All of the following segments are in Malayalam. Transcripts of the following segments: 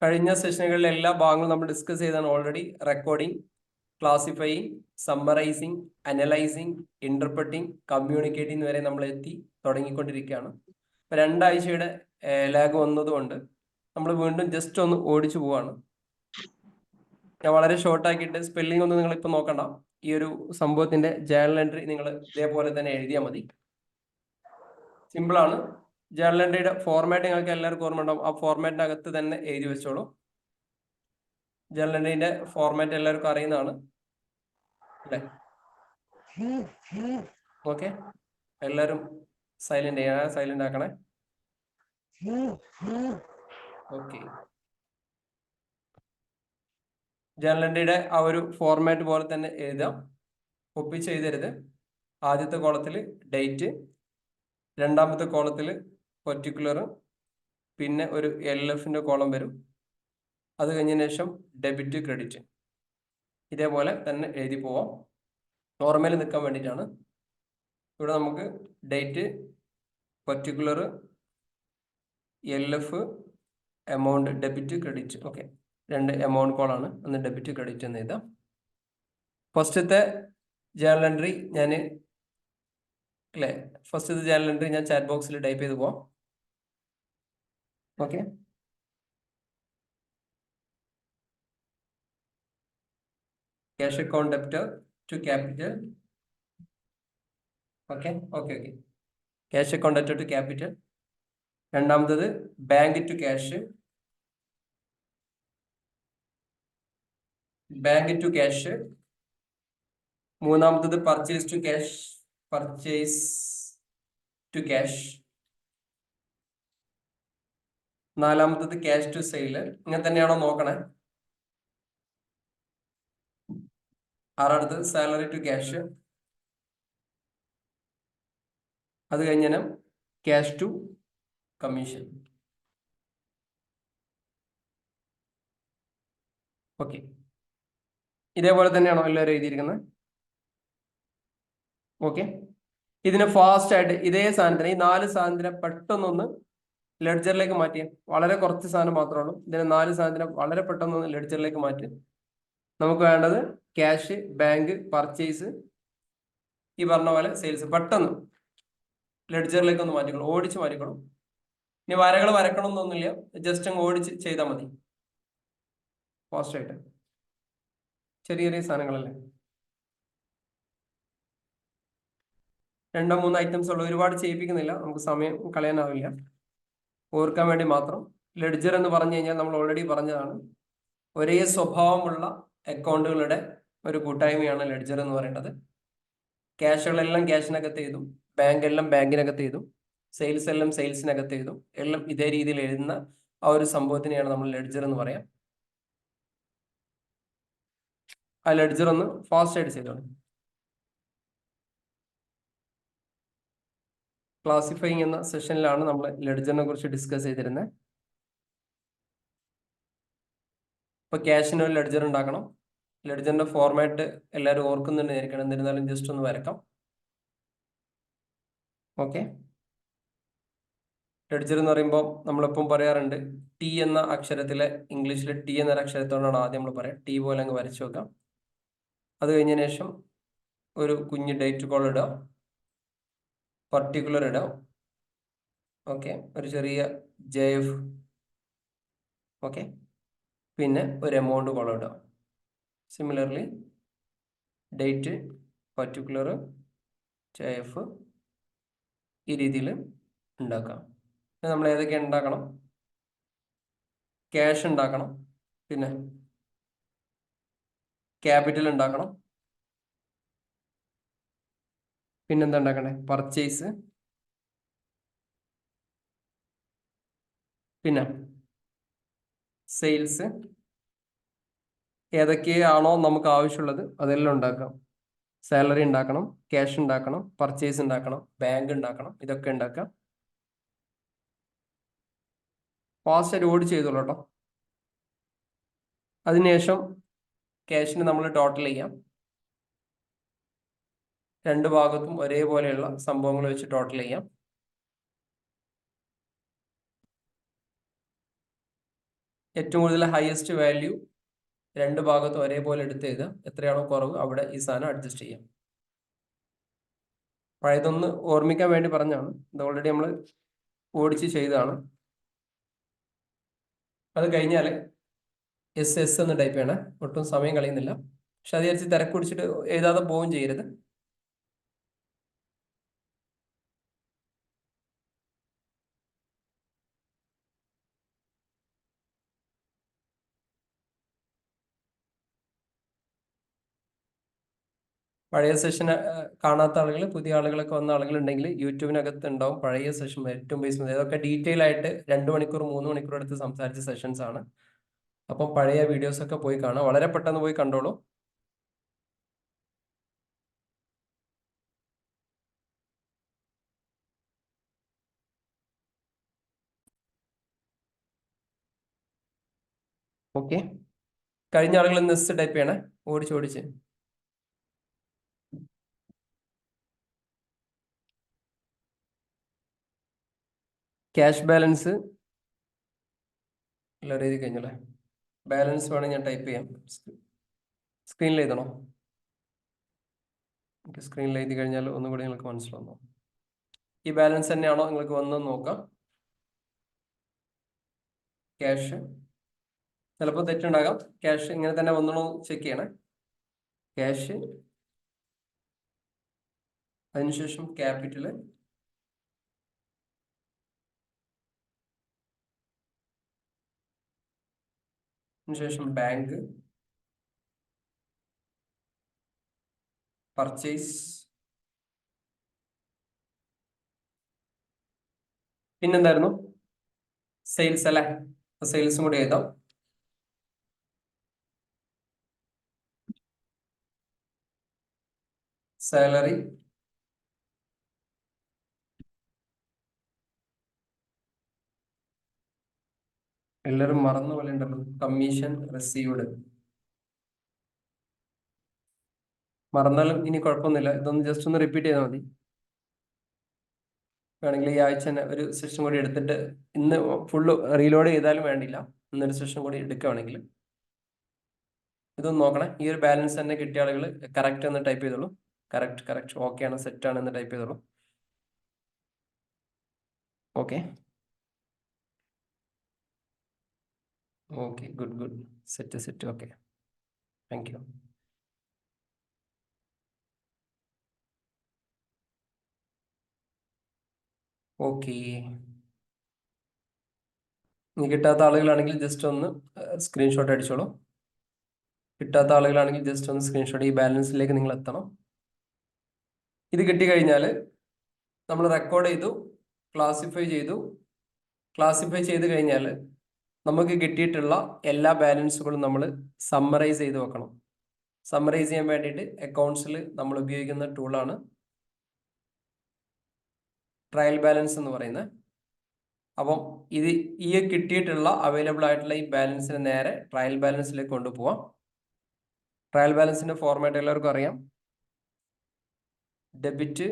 കഴിഞ്ഞ സെഷനുകളിലെ എല്ലാ ഭാഗങ്ങളും നമ്മൾ ഡിസ്കസ് ചെയ്താണ് already. Recording, classifying, summarising, analysing, interpreting, communicating വരെ നമ്മൾ എത്തി തുടങ്ങിക്കൊണ്ടിരിക്കുകയാണ്. 2 ആഴ്ചയുടെ ലാഗ് വന്നതുകൊണ്ട് നമ്മൾ വീണ്ടും ജസ്റ്റ് ഒന്ന് ഓടിച്ചു പോവാണ്. ഞാൻ വളരെ ഷോർട്ട് ആക്കിയിട്ട് സ്പെല്ലിംഗ് ഒന്നും നിങ്ങൾ ഇപ്പൊ നോക്കണ്ട. ഈ ഒരു സംഭവത്തിന്റെ ജേർണൽ എൻട്രി നിങ്ങൾ ഇതേപോലെ തന്നെ എഴുതിയാൽ മതി. സിമ്പിൾ ആണ്. ജേർണൽ എൻട്രിയുടെ ഫോർമാറ്റ് നിങ്ങൾക്ക് എല്ലാവർക്കും ഓർമ്മ ഉണ്ടാവും. ആ ഫോർമാറ്റിനകത്ത് തന്നെ എഴുതി വെച്ചോളൂ. ജേർണൽ എൻട്രിന്റെ ഫോർമാറ്റ് എല്ലാവർക്കും അറിയുന്നതാണ് അല്ലേ? ഓക്കെ, എല്ലാവരും സൈലന്റ് ആക്കണേ. ഓക്കെ, ജേർണൽ എൻട്രിയുടെ ആ ഒരു ഫോർമാറ്റ് പോലെ തന്നെ എഴുതാം. ഒപ്പിച്ച് എഴുതരുത്. ആദ്യത്തെ കോളത്തിൽ ഡേറ്റ്, രണ്ടാമത്തെ കോളത്തിൽ പെർട്ടിക്കുലർ, പിന്നെ ഒരു LFന്റെ കോളം വരും. അത് കഴിഞ്ഞതിന് ശേഷം ഡെബിറ്റ്, ക്രെഡിറ്റ്, ഇതേപോലെ തന്നെ എഴുതി പോവാം. നോർമലി നിൽക്കാൻ വേണ്ടിയിട്ടാണ്. ഇവിടെ നമുക്ക് date, particular, LF, amount, debit, credit. Okay, 2 amount കോളാണ്. ഒന്ന് ഡെബിറ്റ്, ക്രെഡിറ്റ് എന്ന് എഴുതാം. ഫസ്റ്റത്തെ ജേർണൽ എൻട്രി ഞാൻ ചാറ്റ് ബോക്സിൽ ടൈപ്പ് ചെയ്ത് പോവാം. Okay, cash account debtor to capital. Okay, cash account debtor to capital. രണ്ടാമത്തത് ബാങ്ക് ടു ക്യാഷ്, മൂന്നാമത്തത് പർച്ചേസ് ടു ക്യാഷ്, നാലാമത്തത് ക്യാഷ് ടു സെയില്. ഇങ്ങനെ തന്നെയാണോ നോക്കണേ. ആറാമത്തത് സാലറി ടു ക്യാഷ്. അത് കഴിഞ്ഞാൽ ക്യാഷ് ടു കമ്മീഷൻ. ഓക്കെ, ഇതേപോലെ തന്നെയാണോ എല്ലാവരും എഴുതിയിരിക്കുന്നത്? ഓക്കെ, ഇതിന് ഫാസ്റ്റ് ആയിട്ട് ഇതേ സാധനത്തിന്, ഈ 4 സാധനത്തിനെ പെട്ടെന്നൊന്ന് ലെഡ്ജറിലേക്ക് മാറ്റിയ, വളരെ കുറച്ച് സാധനം മാത്രമേ ഉള്ളൂ. ഇതിന് 4 സാധനത്തിനെ വളരെ പെട്ടെന്നൊന്ന് ലെഡ്ജറിലേക്ക് മാറ്റി. നമുക്ക് വേണ്ടത് ക്യാഷ്, ബാങ്ക്, പർച്ചേസ്, ഈ പറഞ്ഞ പോലെ സെയിൽസ്. പെട്ടെന്ന് ലെഡ്ജറിലേക്ക് ഒന്ന് മാറ്റിക്കണം, ഓടിച്ച് മാറ്റിക്കണം. ഇനി വരകൾ വരക്കണം എന്നൊന്നുമില്ല, ജസ്റ്റ് അങ്ങ് ഓടിച്ച് ചെയ്താൽ മതി. ഫാസ്റ്റ് ആയിട്ട് ചെറിയ ചെറിയ സാധനങ്ങളല്ലേ. 2-3 ഐറ്റംസ് ഉള്ളു, ഒരുപാട് ചെയ്യിപ്പിക്കുന്നില്ല, നമുക്ക് സമയം കളയാനാവില്ല. ഓർക്കാൻ വേണ്ടി മാത്രം. ലെഡ്ജർ എന്ന് പറഞ്ഞു കഴിഞ്ഞാൽ നമ്മൾ ഓൾറെഡി പറഞ്ഞതാണ്, ഒരേ സ്വഭാവമുള്ള അക്കൗണ്ടുകളുടെ ഒരു കൂട്ടായ്മയാണ് ലെഡ്ജർ എന്ന് പറയുന്നത്. ക്യാഷുകളെല്ലാം ക്യാഷിനകത്ത് എഴുതും, ബാങ്ക് എല്ലാം ബാങ്കിനകത്ത് എഴുതും, സെയിൽസ് എല്ലാം സെയിൽസിനകത്ത് എഴുതും. എല്ലാം ഇതേ രീതിയിൽ എഴുതുന്ന ആ ഒരു സംഭവത്തിനെയാണ് നമ്മൾ ലെഡ്ജർ എന്ന് പറയാം. ആ ലെഡ്ജർ ഒന്ന് ഫാസ്റ്റ് ആയിട്ട് ചെയ്തോളൂ. ക്ലാസിഫയിങ് എന്ന സെഷനിലാണ് നമ്മൾ ലെഡ്ജറിനെ കുറിച്ച് ഡിസ്കസ് ചെയ്തിരുന്നത്. ഇപ്പൊ ക്യാഷിന് ഒരു ലെഡ്ജർ ഉണ്ടാക്കണം. ലെഡ്ജറിന്റെ ഫോർമാറ്റ് എല്ലാവരും ഓർക്കുന്നുണ്ടായിരിക്കണം, എന്നിരുന്നാലും ജസ്റ്റ് ഒന്ന് വരക്കാം. ഓക്കെ, ലെഡ്ജർ എന്ന് പറയുമ്പോൾ നമ്മളെപ്പം പറയാറുണ്ട്, ടി എന്ന അക്ഷരത്തിലെ, ഇംഗ്ലീഷിലെ ടി എന്നൊരു അക്ഷരത്തോടാണ് ആദ്യം നമ്മൾ പറയാം. ടി പോലെ അങ്ങ് വരച്ചു വെക്കാം. അത് കഴിഞ്ഞതിന് ശേഷം ഒരു കുഞ്ഞ് ഡേറ്റ് കോൾ ഇടാം, പർട്ടിക്കുലർ ഇടാം. ഓക്കെ, ഒരു ചെറിയ JF. ഓക്കെ, പിന്നെ ഒരു എമൗണ്ട് കോൾ ഇടാം. സിമിലർലി ഡേറ്റ്, പർട്ടിക്കുലർ, JF, ഈ രീതിയിൽ ഉണ്ടാക്കാം. നമ്മൾ ഏതൊക്കെ ഉണ്ടാക്കണം? ക്യാഷ് ഉണ്ടാക്കണം, പിന്നെ ക്യാപിറ്റൽ ഉണ്ടാക്കണം, പിന്നെന്താ ഉണ്ടാക്കണേ? പർച്ചേസ്, പിന്നെ സെയിൽസ്. ഏതൊക്കെയാണോ നമുക്ക് ആവശ്യമുള്ളത് അതെല്ലാം ഉണ്ടാക്കാം. സാലറി ഉണ്ടാക്കണം, ക്യാഷ് ഉണ്ടാക്കണം, പർച്ചേസ് ഉണ്ടാക്കണം, ബാങ്ക് ഉണ്ടാക്കണം, ഇതൊക്കെ ഉണ്ടാക്കാം. ഫാസ്റ്റ് ഓടി ചെയ്തോളൂ കേട്ടോ. അതിനുശേഷം ക്യാഷിന് നമ്മൾ ടോട്ടൽ ചെയ്യാം. 2 ഭാഗത്തും ഒരേപോലെയുള്ള സംഭവങ്ങൾ വെച്ച് ടോട്ടൽ ചെയ്യാം. ഏറ്റവും കൂടുതൽ ഹയസ്റ്റ് വാല്യൂ രണ്ട് ഭാഗത്തും ഒരേപോലെ എടുത്ത് എഴുതുക. എത്രയാണോ കുറവ് അവിടെ ഈ സാധനം അഡ്ജസ്റ്റ് ചെയ്യാം. പഴയതൊന്ന് ഓർമ്മിക്കാൻ വേണ്ടി പറഞ്ഞാണ്. ഇത് ഓൾറെഡി നമ്മൾ ഓടിച്ച് ചെയ്തതാണ്. അത് കഴിഞ്ഞാൽ SS എന്ന് ടൈപ്പ് ചെയ്യണേ. ഒട്ടും സമയം കളയുന്നില്ല. പക്ഷെ അത് വിചാരിച്ച് തിരക്ക് പിടിച്ചിട്ട് എഴുതാതെ പോവുകയും ചെയ്യരുത്. പഴയ സെഷൻ കാണാത്ത ആളുകൾ, പുതിയ ആളുകളൊക്കെ വന്ന ആളുകളുണ്ടെങ്കിൽ യൂട്യൂബിനകത്ത് ഉണ്ടാവും പഴയ സെഷൻ ഏറ്റവും ബേസ്. ഇതൊക്കെ ഡീറ്റെയിൽ ആയിട്ട് 2 മണിക്കൂർ 3 മണിക്കൂർ എടുത്ത് സംസാരിച്ച സെഷൻസ് ആണ്. അപ്പം പഴയ വീഡിയോസ് ഒക്കെ പോയി കാണാം. വളരെ പെട്ടെന്ന് പോയി കണ്ടോളൂ. ഓക്കെ, കഴിഞ്ഞ ആളുകൾ നെക്സ്റ്റ് ടൈപ്പ് ചെയ്യണേ. ഓടിച്ച് ക്യാഷ് ബാലൻസ് എല്ലാവരും എഴുതി കഴിഞ്ഞല്ലേ? ബാലൻസ് വേണം ഞാൻ ടൈപ്പ് ചെയ്യാം. സ്ക്രീനിൽ എഴുതണോ? ഓക്കെ, സ്ക്രീനിൽ എഴുതി കഴിഞ്ഞാൽ ഒന്നുകൂടി നിങ്ങൾക്ക് മനസ്സിലാവുന്നു. ഈ ബാലൻസ് തന്നെയാണോ നിങ്ങൾക്ക് വന്നെന്ന് നോക്കാം. ക്യാഷ് ചിലപ്പോൾ തെറ്റുണ്ടാകാം. ക്യാഷ് ഇങ്ങനെ തന്നെ വന്നണോ ചെക്ക് ചെയ്യണേ. ക്യാഷ്, അതിനുശേഷം ക്യാപിറ്റല്, അതിനുശേഷം ബാങ്ക്, പർച്ചേസ്, പിന്നെന്തായിരുന്നു? സെയിൽസ് അല്ലേ? സെയിൽസും കൂടി എഴുതാം. സാലറി, എല്ലാവരും മറന്ന പോലെ ഉണ്ടല്ലോ. Commission received. മറന്നാലും ഇനി കുഴപ്പമൊന്നുമില്ല. ഇതൊന്ന് ജസ്റ്റ് ഒന്ന് റിപ്പീറ്റ് ചെയ്താൽ മതി. വേണമെങ്കിൽ ഈ ആഴ്ച തന്നെ ഒരു സെഷൻ കൂടി എടുത്തിട്ട് ഇന്ന് ഫുള്ള് റീലോഡ് ചെയ്താലും വേണ്ടില്ല. ഇന്നൊരു സെഷൻ കൂടി എടുക്കുകയാണെങ്കിൽ ഇതൊന്ന് നോക്കണേ. ഈ ഒരു ബാലൻസ് തന്നെ കിട്ടിയ ആളുകൾ കറക്റ്റ് എന്ന് ടൈപ്പ് ചെയ്തോളൂ. കറക്റ്റ് ഓക്കെ ആണ്, സെറ്റ് ആണ് എന്ന് ടൈപ്പ് ചെയ്തോളൂ. Okay good set okay, thank you. Okay, ഇനി കിട്ടാത്ത ആളുകളാണെങ്കിൽ ജസ്റ്റ് ഒന്ന് സ്ക്രീൻഷോട്ട് അടിച്ചോളൂ. കിട്ടാത്ത ആളുകളാണെങ്കിൽ ജസ്റ്റ് ഒന്ന് സ്ക്രീൻഷോട്ട്. ഈ ബാലൻസിലേക്ക് നിങ്ങൾ എത്തണം. ഇത് കിട്ടിക്കഴിഞ്ഞാൽ നമ്മൾ റെക്കോർഡ് ചെയ്തു, ക്ലാസിഫൈ ചെയ്ത് കഴിഞ്ഞാൽ നമുക്ക് കിട്ടിയിട്ടുള്ള എല്ലാ ബാലൻസുകളും നമ്മൾ സമ്മറൈസ് ചെയ്ത് വെക്കണം. സമ്മറൈസ് ചെയ്യാൻ വേണ്ടിയിട്ട് അക്കൗണ്ട്സിൽ നമ്മൾ ഉപയോഗിക്കുന്ന ടൂളാണ് ട്രയൽ ബാലൻസ് എന്ന് പറയുന്നത്. അപ്പം ഈ കിട്ടിയിട്ടുള്ള അവൈലബിൾ ആയിട്ടുള്ള ഈ ബാലൻസിനെ നേരെ ട്രയൽ ബാലൻസിലേക്ക് കൊണ്ടുപോവാം. ട്രയൽ ബാലൻസിന്റെ ഫോർമാറ്റ് എല്ലാവർക്കും അറിയാം. ഡെബിറ്റ്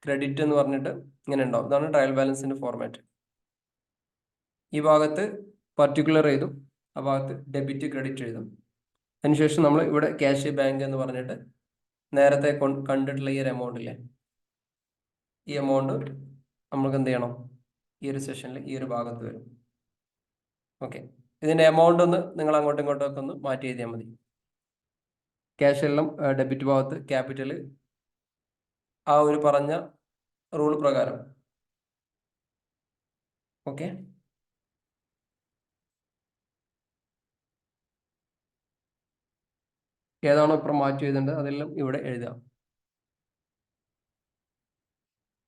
ക്രെഡിറ്റ് എന്ന് പറഞ്ഞിട്ട് ഇങ്ങനെ ഉണ്ടാവും. ഇതാണ് ട്രയൽ ബാലൻസിന്റെ ഫോർമാറ്റ്. ഈ ഭാഗത്ത് പർട്ടിക്കുലർ എഴുതും, ആ ഭാഗത്ത് ഡെബിറ്റ് ക്രെഡിറ്റ് എഴുതും. അതിനുശേഷം നമ്മൾ ഇവിടെ ക്യാഷ് ബാങ്ക് എന്ന് പറഞ്ഞിട്ട് നേരത്തെ കണ്ടിട്ടുള്ള ഈ ഒരു എമൗണ്ട് ഇല്ലേ, ഈ എമൗണ്ട് നമുക്ക് എന്ത് ചെയ്യണം? ഈ ഒരു സെഷനിൽ ഈ ഒരു ഭാഗത്ത് വരും. ഓക്കെ, ഇതിന്റെ എമൗണ്ട് ഒന്ന് നിങ്ങൾ അങ്ങോട്ടും ഇങ്ങോട്ടും ഒക്കെ ഒന്ന് മാറ്റി എഴുതിയാൽ മതി. ക്യാഷ് എല്ലാം ഡെബിറ്റ് ഭാഗത്ത് ക്യാപിറ്റൽ, ആ ഒരു പറഞ്ഞ റൂൾ പ്രകാരം. ഓക്കെ, ഏതാണോ ഇപ്പം മാറ്റി എഴുതേണ്ടത് അതെല്ലാം ഇവിടെ എഴുതാം.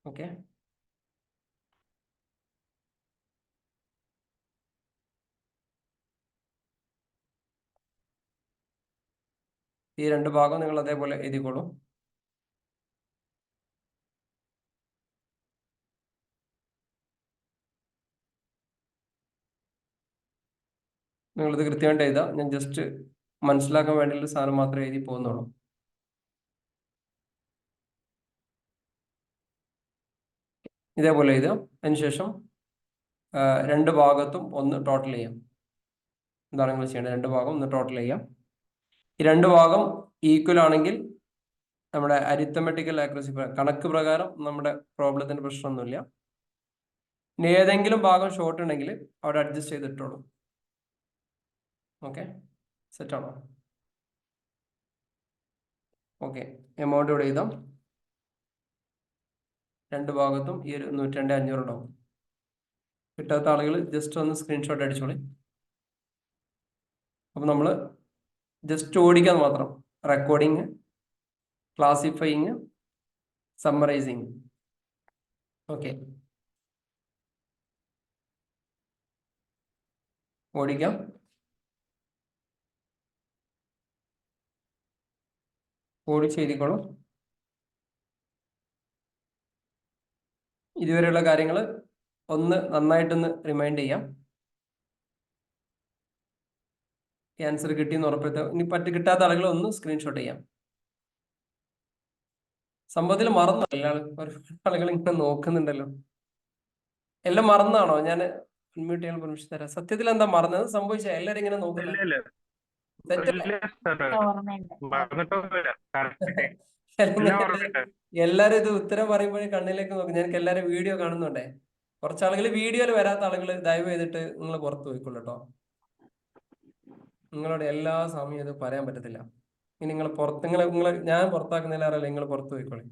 ഓക്കെ, ഈ രണ്ട് ഭാഗം നിങ്ങൾ അതേപോലെ എഴുതിക്കോളൂ. നിങ്ങളിത് കൃത്യമായിട്ട് എഴുതാം. ഞാൻ ജസ്റ്റ് മനസ്സിലാക്കാൻ വേണ്ടിയുള്ള സാധനം മാത്രമേ എഴുതി പോകുന്നുള്ളൂ. ഇതേപോലെ എഴുതാം. അതിനുശേഷം രണ്ട് ഭാഗത്തും ഒന്ന് ടോട്ടൽ ചെയ്യാം. എന്താണ് നിങ്ങൾ ചെയ്യേണ്ടത്? രണ്ട് ഭാഗം ഒന്ന് ടോട്ടൽ ചെയ്യാം. ഈ രണ്ട് ഭാഗം ഈക്വൽ ആണെങ്കിൽ നമ്മുടെ അരിത്തമെറ്റിക്കൽ ആക്യുറസി കണക്ക് പ്രകാരം നമ്മുടെ പ്രോബ്ലത്തിന് പ്രശ്നമൊന്നുമില്ല. ഇനി ഏതെങ്കിലും ഭാഗം ഷോർട്ട് ഉണ്ടെങ്കിൽ അവിടെ അഡ്ജസ്റ്റ് ചെയ്തിട്ടോളൂ. ഓക്കെ, സെറ്റ് ആണോ? ഓക്കെ, എമൗണ്ട് ഇവിടെ എഴുതാം. രണ്ട് ഭാഗത്തും ഈ ഒരു 102,500 ഉണ്ടാവും. കിട്ടാത്ത ആളുകൾ ജസ്റ്റ് ഒന്ന് സ്ക്രീൻഷോട്ട് അടിച്ചോളി. അപ്പം നമ്മൾ ജസ്റ്റ് ഓടിക്കാൻ മാത്രം. Recording, ക്ലാസിഫയിങ്, summarising. ഓക്കെ, ഓടിക്കാം. ഓടിച്ച് എഴുതിക്കോളും. ഇതുവരെയുള്ള കാര്യങ്ങൾ ഒന്ന് നന്നായിട്ടൊന്ന് റിമൈൻഡ് ചെയ്യാം. ആൻസർ കിട്ടിയെന്ന് ഉറപ്പെടുത്തുക. ഇനി കിട്ടാത്ത ആളുകൾ ഒന്ന് സ്ക്രീൻഷോട്ട് ചെയ്യാം. സംഭവത്തിൽ മറന്നു ആളുകൾ ഇങ്ങനെ നോക്കുന്നുണ്ടല്ലോ. എല്ലാം മറന്നാണോ? ഞാൻ അൺമ്യൂട്ട് ചെയ്യാൻ പെർമിഷൻ തരാം. സത്യത്തിൽ എന്താ മറന്നത് സംഭവിച്ച? എല്ലാരും ഇങ്ങനെ നോക്കുന്നത് എല്ലാരും ഇത് ഉത്തരം പറയുമ്പോഴേ കണ്ണിലേക്ക് നോക്കും. ഞങ്ങൾക്ക് എല്ലാരും വീഡിയോ കാണുന്നുണ്ടേ. കുറച്ചാളുകൾ വീഡിയോയിൽ വരാത്ത ആളുകൾ ദയവ് ചെയ്തിട്ട് നിങ്ങൾ പുറത്ത് പോയിക്കൊള്ളു കേട്ടോ. നിങ്ങളോട് എല്ലാ സമയവും ഇത് പറയാൻ പറ്റത്തില്ല. ഇനി നിങ്ങൾ പുറത്ത് ഞാൻ പുറത്താക്കുന്നില്ലാറല്ല, നിങ്ങൾ പുറത്ത് പോയിക്കോളി.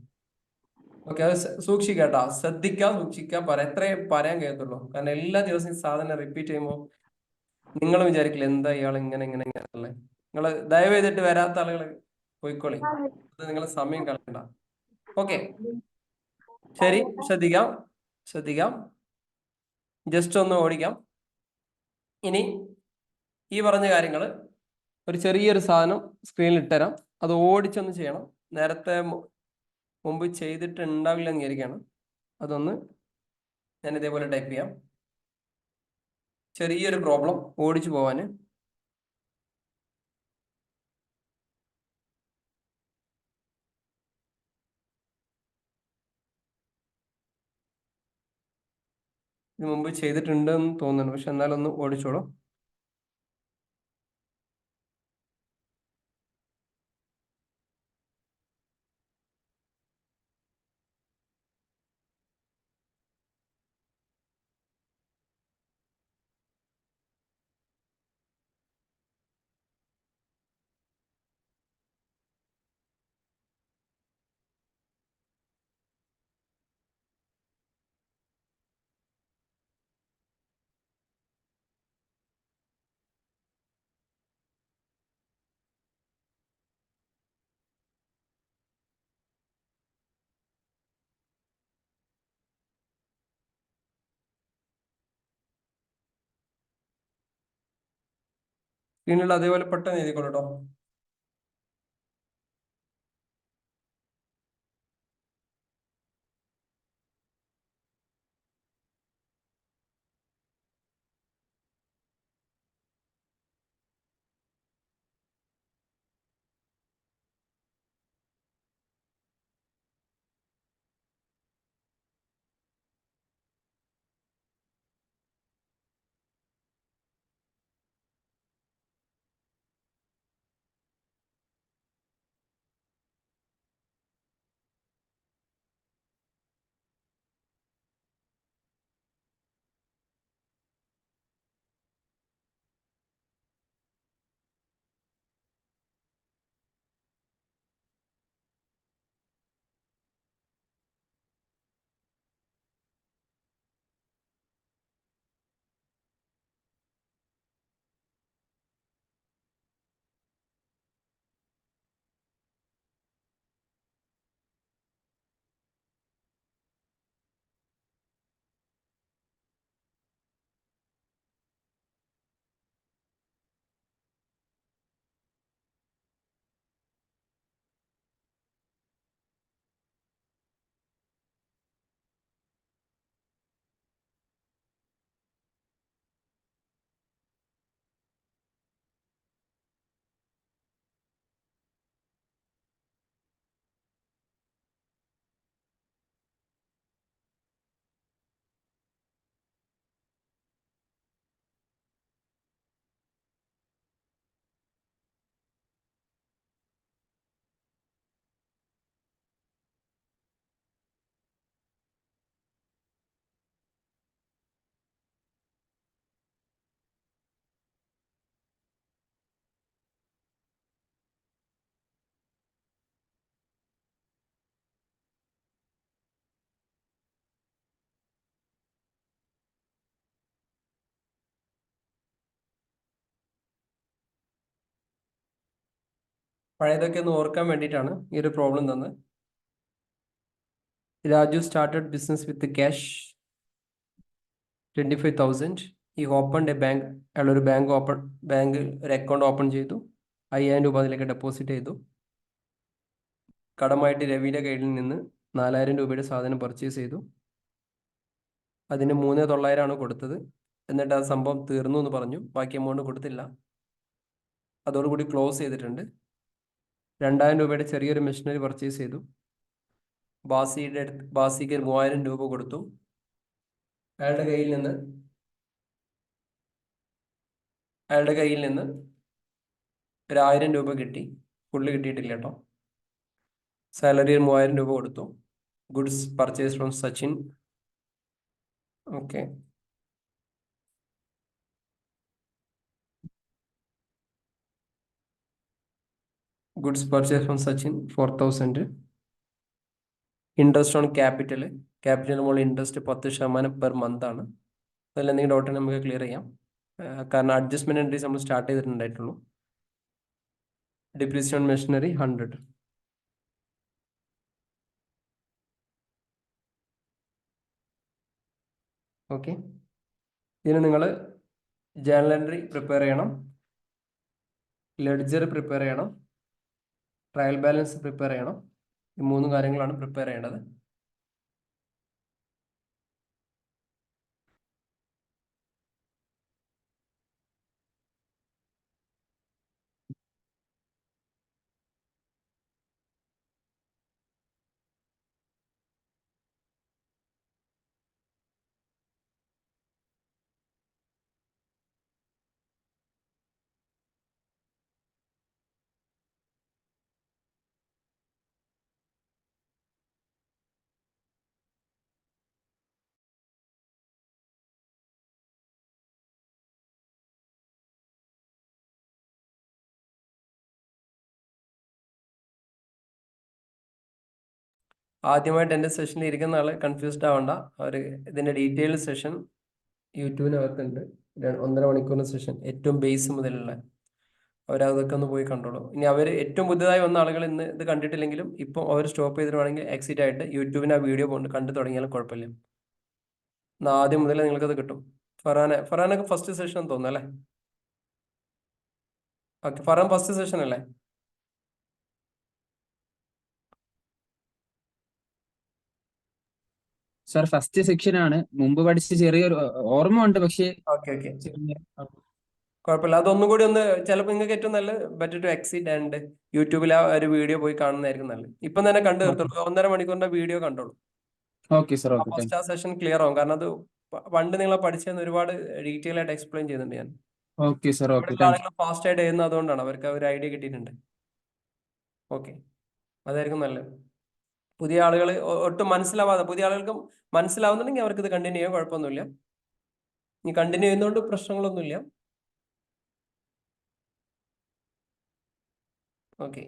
ഓക്കെ, അത് സൂക്ഷിക്കാട്ടോ. ശ്രദ്ധിക്കാം, സൂക്ഷിക്കാം. എത്രയും പറയാൻ കേൾക്കുള്ളൂ. കാരണം എല്ലാ ദിവസവും സാധനം റിപ്പീറ്റ് ചെയ്യുമ്പോൾ നിങ്ങൾ വിചാരിക്കില്ല എന്താ ഇയാൾ ഇങ്ങനെ ഇങ്ങനെ ഇങ്ങനെ. നിങ്ങൾ ദയവ് ചെയ്തിട്ട് വരാത്ത ആളുകൾ പോയിക്കോളി. അത് നിങ്ങൾ സമയം കളയണ്ട. ഓക്കെ, ശരി. ശ്രദ്ധിക്കാം, ശ്രദ്ധിക്കാം. ജസ്റ്റ് ഒന്ന് ഓടിക്കാം. ഇനി ഈ പറഞ്ഞ കാര്യങ്ങൾ ഒരു ചെറിയൊരു സാധനം സ്ക്രീനിൽ ഇട്ടുതരാം. അത് ഓടിച്ചൊന്ന് ചെയ്യണം. നേരത്തെ മുമ്പ് ചെയ്തിട്ടുണ്ടാവില്ല എന്ന് വിചാരിക്കുകയാണ്. അതൊന്ന് ഞാൻ ഇതേപോലെ ടൈപ്പ് ചെയ്യാം. ചെറിയൊരു പ്രോബ്ലം ഓടിച്ചു പോവാന്. ഇത് മുമ്പ് ചെയ്തിട്ടുണ്ടെന്ന് തോന്നുന്നു, പക്ഷെ എന്നാലൊന്ന് ഓടിച്ചോളൂ. സ്ക്രീനിൽ അതേപോലെ പെട്ടെന്ന് എഴുതിക്കോളൂ കേട്ടോ. പഴയതൊക്കെ ഒന്ന് ഓർക്കാൻ വേണ്ടിയിട്ടാണ് ഈ ഒരു പ്രോബ്ലം തന്നത്. Raju started business with cash 25,000. ഈ ഓപ്പൺ എ ബാങ്ക്, അയാളൊരു ബാങ്ക് ഒരു അക്കൗണ്ട് ഓപ്പൺ ചെയ്തു. 5,000 രൂപ അതിലേക്ക് ഡെപ്പോസിറ്റ് ചെയ്തു. കടമായിട്ട് രവിയുടെ കയ്യിൽ നിന്ന് 4,000 രൂപയുടെ സാധനം പർച്ചേസ് ചെയ്തു. അതിന് 3,900 കൊടുത്തത്. എന്നിട്ട് ആ സംഭവം തീർന്നു എന്ന് പറഞ്ഞു. ബാക്കി എമൗണ്ട് കൊടുത്തില്ല. അതോടുകൂടി ക്ലോസ് ചെയ്തിട്ടുണ്ട്. 2,000 രൂപയുടെ ചെറിയൊരു മെഷീനറി പർച്ചേസ് ചെയ്തു. ബാസിക്ക് 3,000 രൂപ കൊടുത്തു. അയാളുടെ കയ്യിൽ നിന്ന് 1,000 രൂപ കിട്ടി. ഫുള്ള് കിട്ടിയിട്ടില്ല കേട്ടോ. സാലറി 3,000 രൂപ കൊടുത്തു. Goods purchase from Sachin. Okay, goods purchase from Sachin 4,000. Interest on capital മുകളിൽ ഇൻട്രസ്റ്റ് 10% പെർ മന്ത് ആണ്. അതിൽ എന്തെങ്കിലും ഡൗട്ട് നമുക്ക് ക്ലിയർ ചെയ്യാം. കാരണം അഡ്ജസ്റ്റ്മെന്റ് എൻട്രീസ് നമ്മൾ സ്റ്റാർട്ട് ചെയ്തിട്ടുണ്ടായിട്ടുള്ളൂ. Depreciation machinery 100. ഓക്കെ, ഇതിന് നിങ്ങൾ ജേർണൽ എൻട്രി പ്രിപ്പയർ ചെയ്യണം, ലെഡ്ജർ പ്രിപ്പയർ ചെയ്യണം, ട്രയൽ ബാലൻസ് പ്രിപ്പയർ ചെയ്യണം. ഈ 3 കാര്യങ്ങളാണ് പ്രിപ്പയർ ചെയ്യേണ്ടത്. ആദ്യമായിട്ട് എൻ്റെ സെഷനിൽ ഇരിക്കുന്ന ആൾ കൺഫ്യൂസ്ഡ് ആവണ്ട. അവർ ഇതിൻ്റെ ഡീറ്റെയിൽ സെഷൻ യൂട്യൂബിനകത്തുണ്ട്. 1.5 മണിക്കൂറിന് സെഷൻ, ഏറ്റവും ബേസ് മുതലുള്ള. അവരതൊക്കെ ഒന്ന് പോയി കണ്ടോളൂ. ഇനി അവർ ഏറ്റവും പുതുതായി വന്ന ആളുകൾ ഇന്ന് ഇത് കണ്ടിട്ടില്ലെങ്കിലും ഇപ്പം അവർ സ്റ്റോപ്പ് ചെയ്തിട്ടുവാണെങ്കിൽ എക്സിറ്റ് ആയിട്ട് യൂട്യൂബിന് ആ വീഡിയോ കണ്ടു തുടങ്ങിയാലും കുഴപ്പമില്ല. എന്നാൽ ആദ്യം മുതൽ നിങ്ങൾക്കത് കിട്ടും. ഫറാനൊക്കെ ഫസ്റ്റ് സെഷൻ തോന്നുന്നു അല്ലേ? ഓക്കെ, ഫറാൻ ഫസ്റ്റ് സെഷൻ അല്ലേ? സാർ ഫസ്റ്റ് സെക്ഷൻ ആണ്. മുമ്പ് പഠിച്ച ചെറിയൊരു ഓർമ്മ ഉണ്ട്, പക്ഷേ ഓക്കെ ഓക്കെ, കുഴപ്പമില്ല. അതൊന്നും കൂടി ഒന്ന് ചിലപ്പോൾ നിങ്ങൾക്ക് ഏറ്റവും നല്ലത് ബെറ്റർ ടു എക്സിറ്റ് ആൻഡ് യൂട്യൂബിൽ ആ ഒരു വീഡിയോ പോയി കാണുന്നതായിരിക്കും നല്ലത്. ഇപ്പം തന്നെ കണ്ടു തീർത്തോളൂ. 1.5 മണിക്കൂറിന്റെ വീഡിയോ കണ്ടോളൂ. Okay sir. ഓക്കെ, ഫസ്റ്റ് ആ സെഷൻ ക്ലിയർ ആവും. കാരണം അത് പണ്ട് നിങ്ങളെ പഠിച്ചതെന്ന് ഒരുപാട് ഡീറ്റെയിൽ ആയിട്ട് എക്സ്പ്ലെയിൻ ചെയ്യുന്നുണ്ട് ഞാൻ. Okay sir. ഓക്കെ, ഇവിടെയുള്ള താങ്ക് ആളുകൾ ഫാസ്റ്റ് ആയിട്ട് ചെയ്യുന്നത് അതുകൊണ്ടാണ്. അവർക്ക് ഒരു ഐഡിയ കിട്ടിയിട്ടുണ്ട്. ഓക്കെ, അതായിരിക്കും നല്ലത്. പുതിയ ആളുകൾ ഒട്ടും മനസ്സിലാവാതെ, പുതിയ ആളുകൾക്കും മനസ്സിലാവുന്നുണ്ടെങ്കിൽ അവർക്ക് ഇത് കണ്ടിന്യൂ ചെയ്യാൻ കുഴപ്പമൊന്നുമില്ല. ഇനി കണ്ടിന്യൂ ചെയ്യുന്നതുകൊണ്ട് പ്രശ്നങ്ങളൊന്നുമില്ല. Okay,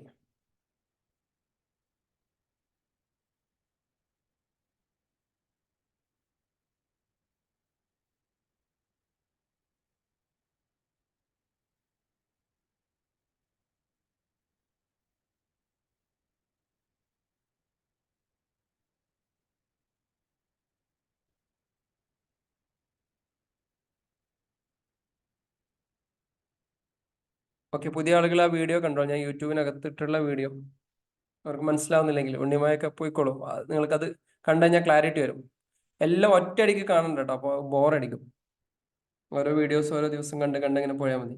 okay. പുതിയ ആളുകൾ ആ വീഡിയോ കണ്ടോ? ഞാൻ യൂട്യൂബിനകത്തിട്ടുള്ള വീഡിയോ. അവർക്ക് മനസ്സിലാവുന്നില്ലെങ്കിൽ ഉണ്ണിമായൊക്കെ പോയിക്കോളും. നിങ്ങൾക്കത് കണ്ടു കഴിഞ്ഞാൽ ക്ലാരിറ്റി വരും. എല്ലാം ഒറ്റയടിക്ക് കാണണ്ട കേട്ടോ, അപ്പോൾ ബോറടിക്കും. ഓരോ വീഡിയോസ് ഓരോ ദിവസം കണ്ട് കണ്ട് ഇങ്ങനെ പോയാൽ മതി.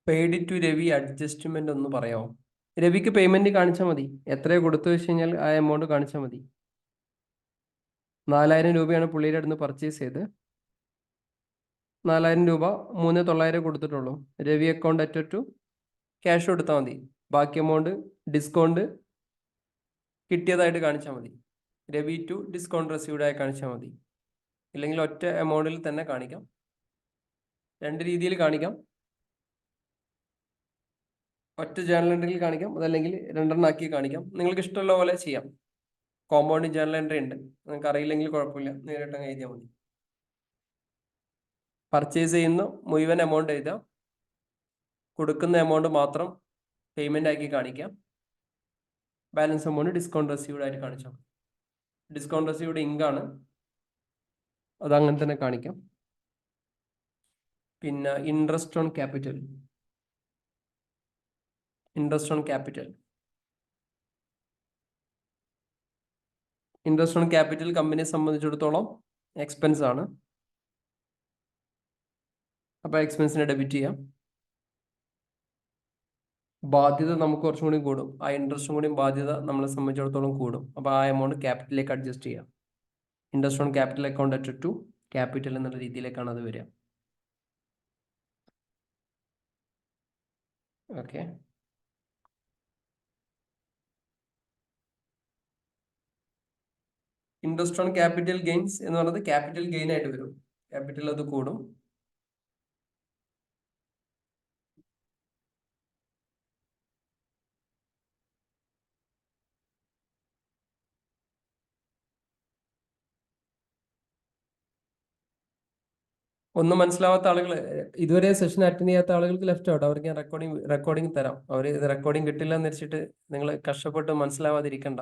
പെയ്ഡ് ടു രവി അഡ്ജസ്റ്റ്മെന്റ് ഒന്ന് പറയാമോ? രവിക്ക് പേയ്മെന്റ് കാണിച്ചാൽ മതി. എത്രയോ കൊടുത്തു വെച്ച് കഴിഞ്ഞാൽ ആ എമൗണ്ട് കാണിച്ചാൽ മതി. 4000 രൂപയാണ് പുള്ളിയുടെ അടുത്ത് പർച്ചേസ് ചെയ്ത്. 4000 രൂപ 3900 കൊടുത്തിട്ടുള്ളൂ. രവി അക്കൗണ്ട് അറ്റ് ക്യാഷ് കൊടുത്താൽ മതി. ബാക്കി എമൗണ്ട് ഡിസ്കൗണ്ട് കിട്ടിയതായിട്ട് കാണിച്ചാൽ മതി. രവി ടു ഡിസ്കൗണ്ട് റിസീവ്ഡ് ആയി കാണിച്ചാൽ മതി. ഇല്ലെങ്കിൽ ഒറ്റ എമൗണ്ടിൽ തന്നെ കാണിക്കാം. 2 രീതിയിൽ കാണിക്കാം. ഒറ്റ ജേണൽ എൻട്രിയിൽ കാണിക്കാം, അതല്ലെങ്കിൽ 2 ആക്കി കാണിക്കാം. നിങ്ങൾക്ക് ഇഷ്ടമുള്ള പോലെ ചെയ്യാം. കോമ്പൗണ്ടിങ് ജേണൽ എൻട്രി ഉണ്ട്. നിങ്ങൾക്ക് അറിയില്ലെങ്കിൽ കുഴപ്പമില്ല, നേരിട്ട് അങ്ങ് എഴുതിയാൽ മതി. പർച്ചേസ് ചെയ്യുന്ന മുഴുവൻ എമൗണ്ട് എഴുതാം. കൊടുക്കുന്ന എമൗണ്ട് മാത്രം പേയ്മെന്റ് ആക്കി കാണിക്കാം. ബാലൻസ് എമൗണ്ട് ഡിസ്കൗണ്ട് റിസീവ്ഡ് ആയിട്ട് കാണിച്ചാൽ മതി. ഡിസ്കൗണ്ട് റിസീവ്ഡ് ഇങ്കാണ്, അത് അങ്ങനെ തന്നെ കാണിക്കാം. പിന്നെ interest on capital. Interest on capital കമ്പനിയെ സംബന്ധിച്ചിടത്തോളം എക്സ്പെൻസ് ആണ്. അപ്പൊ എക്സ്പെൻസിനെ ഡെബിറ്റ് ചെയ്യാം. ബാധ്യത നമുക്ക് കുറച്ചും കൂടി കൂടും. ആ ഇൻട്രസ്റ്റും കൂടി ബാധ്യത നമ്മളെ സംബന്ധിച്ചിടത്തോളം കൂടും. അപ്പൊ ആ എമൗണ്ട് ക്യാപിറ്റലിലേക്ക് അഡ്ജസ്റ്റ് ചെയ്യാം. Interest on capital account at to capital എന്നുള്ള രീതിയിലേക്കാണ് അത് വരിക. Okay. Interest on capital gains എന്ന് പറയുന്നത് ക്യാപിറ്റൽ ഗെയിൻ ആയിട്ട് വരും. ക്യാപിറ്റൽ അത് കൂടും. ഒന്നും മനസ്സിലാവാത്ത ആളുകൾ, ഇതുവരെ സെഷൻ അറ്റൻഡ് ചെയ്യാത്ത ആളുകൾക്ക് ലെഫ്റ്റ് ഔട്ട്. അവർക്ക് ഞാൻ റെക്കോർഡിംഗ് തരാം. അവർ ഇത് റെക്കോർഡിംഗ് കിട്ടില്ല എന്ന് വെച്ചിട്ട് നിങ്ങൾ കഷ്ടപ്പെട്ട് മനസ്സിലാവാതിരിക്കണ്ട.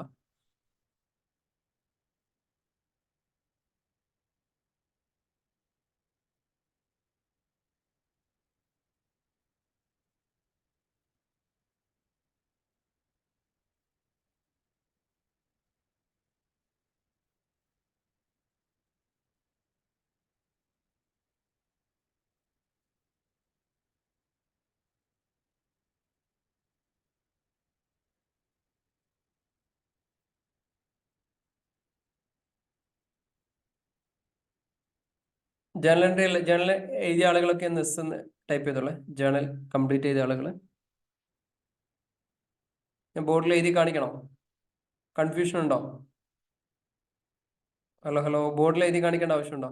ജേണൽ എൻട്രി അല്ല, ജേണൽ എഴുതിയ ആളുകളൊക്കെ എസ് എന്ന് ടൈപ്പ് ചെയ്തോളെ. ജേണൽ കംപ്ലീറ്റ് ചെയ്ത ആളുകൾ ഞാൻ ബോർഡിൽ എഴുതി കാണിക്കണോ? കൺഫ്യൂഷൻ ഉണ്ടോ? ഹലോ, ബോർഡിൽ എഴുതി കാണിക്കേണ്ട ആവശ്യമുണ്ടോ?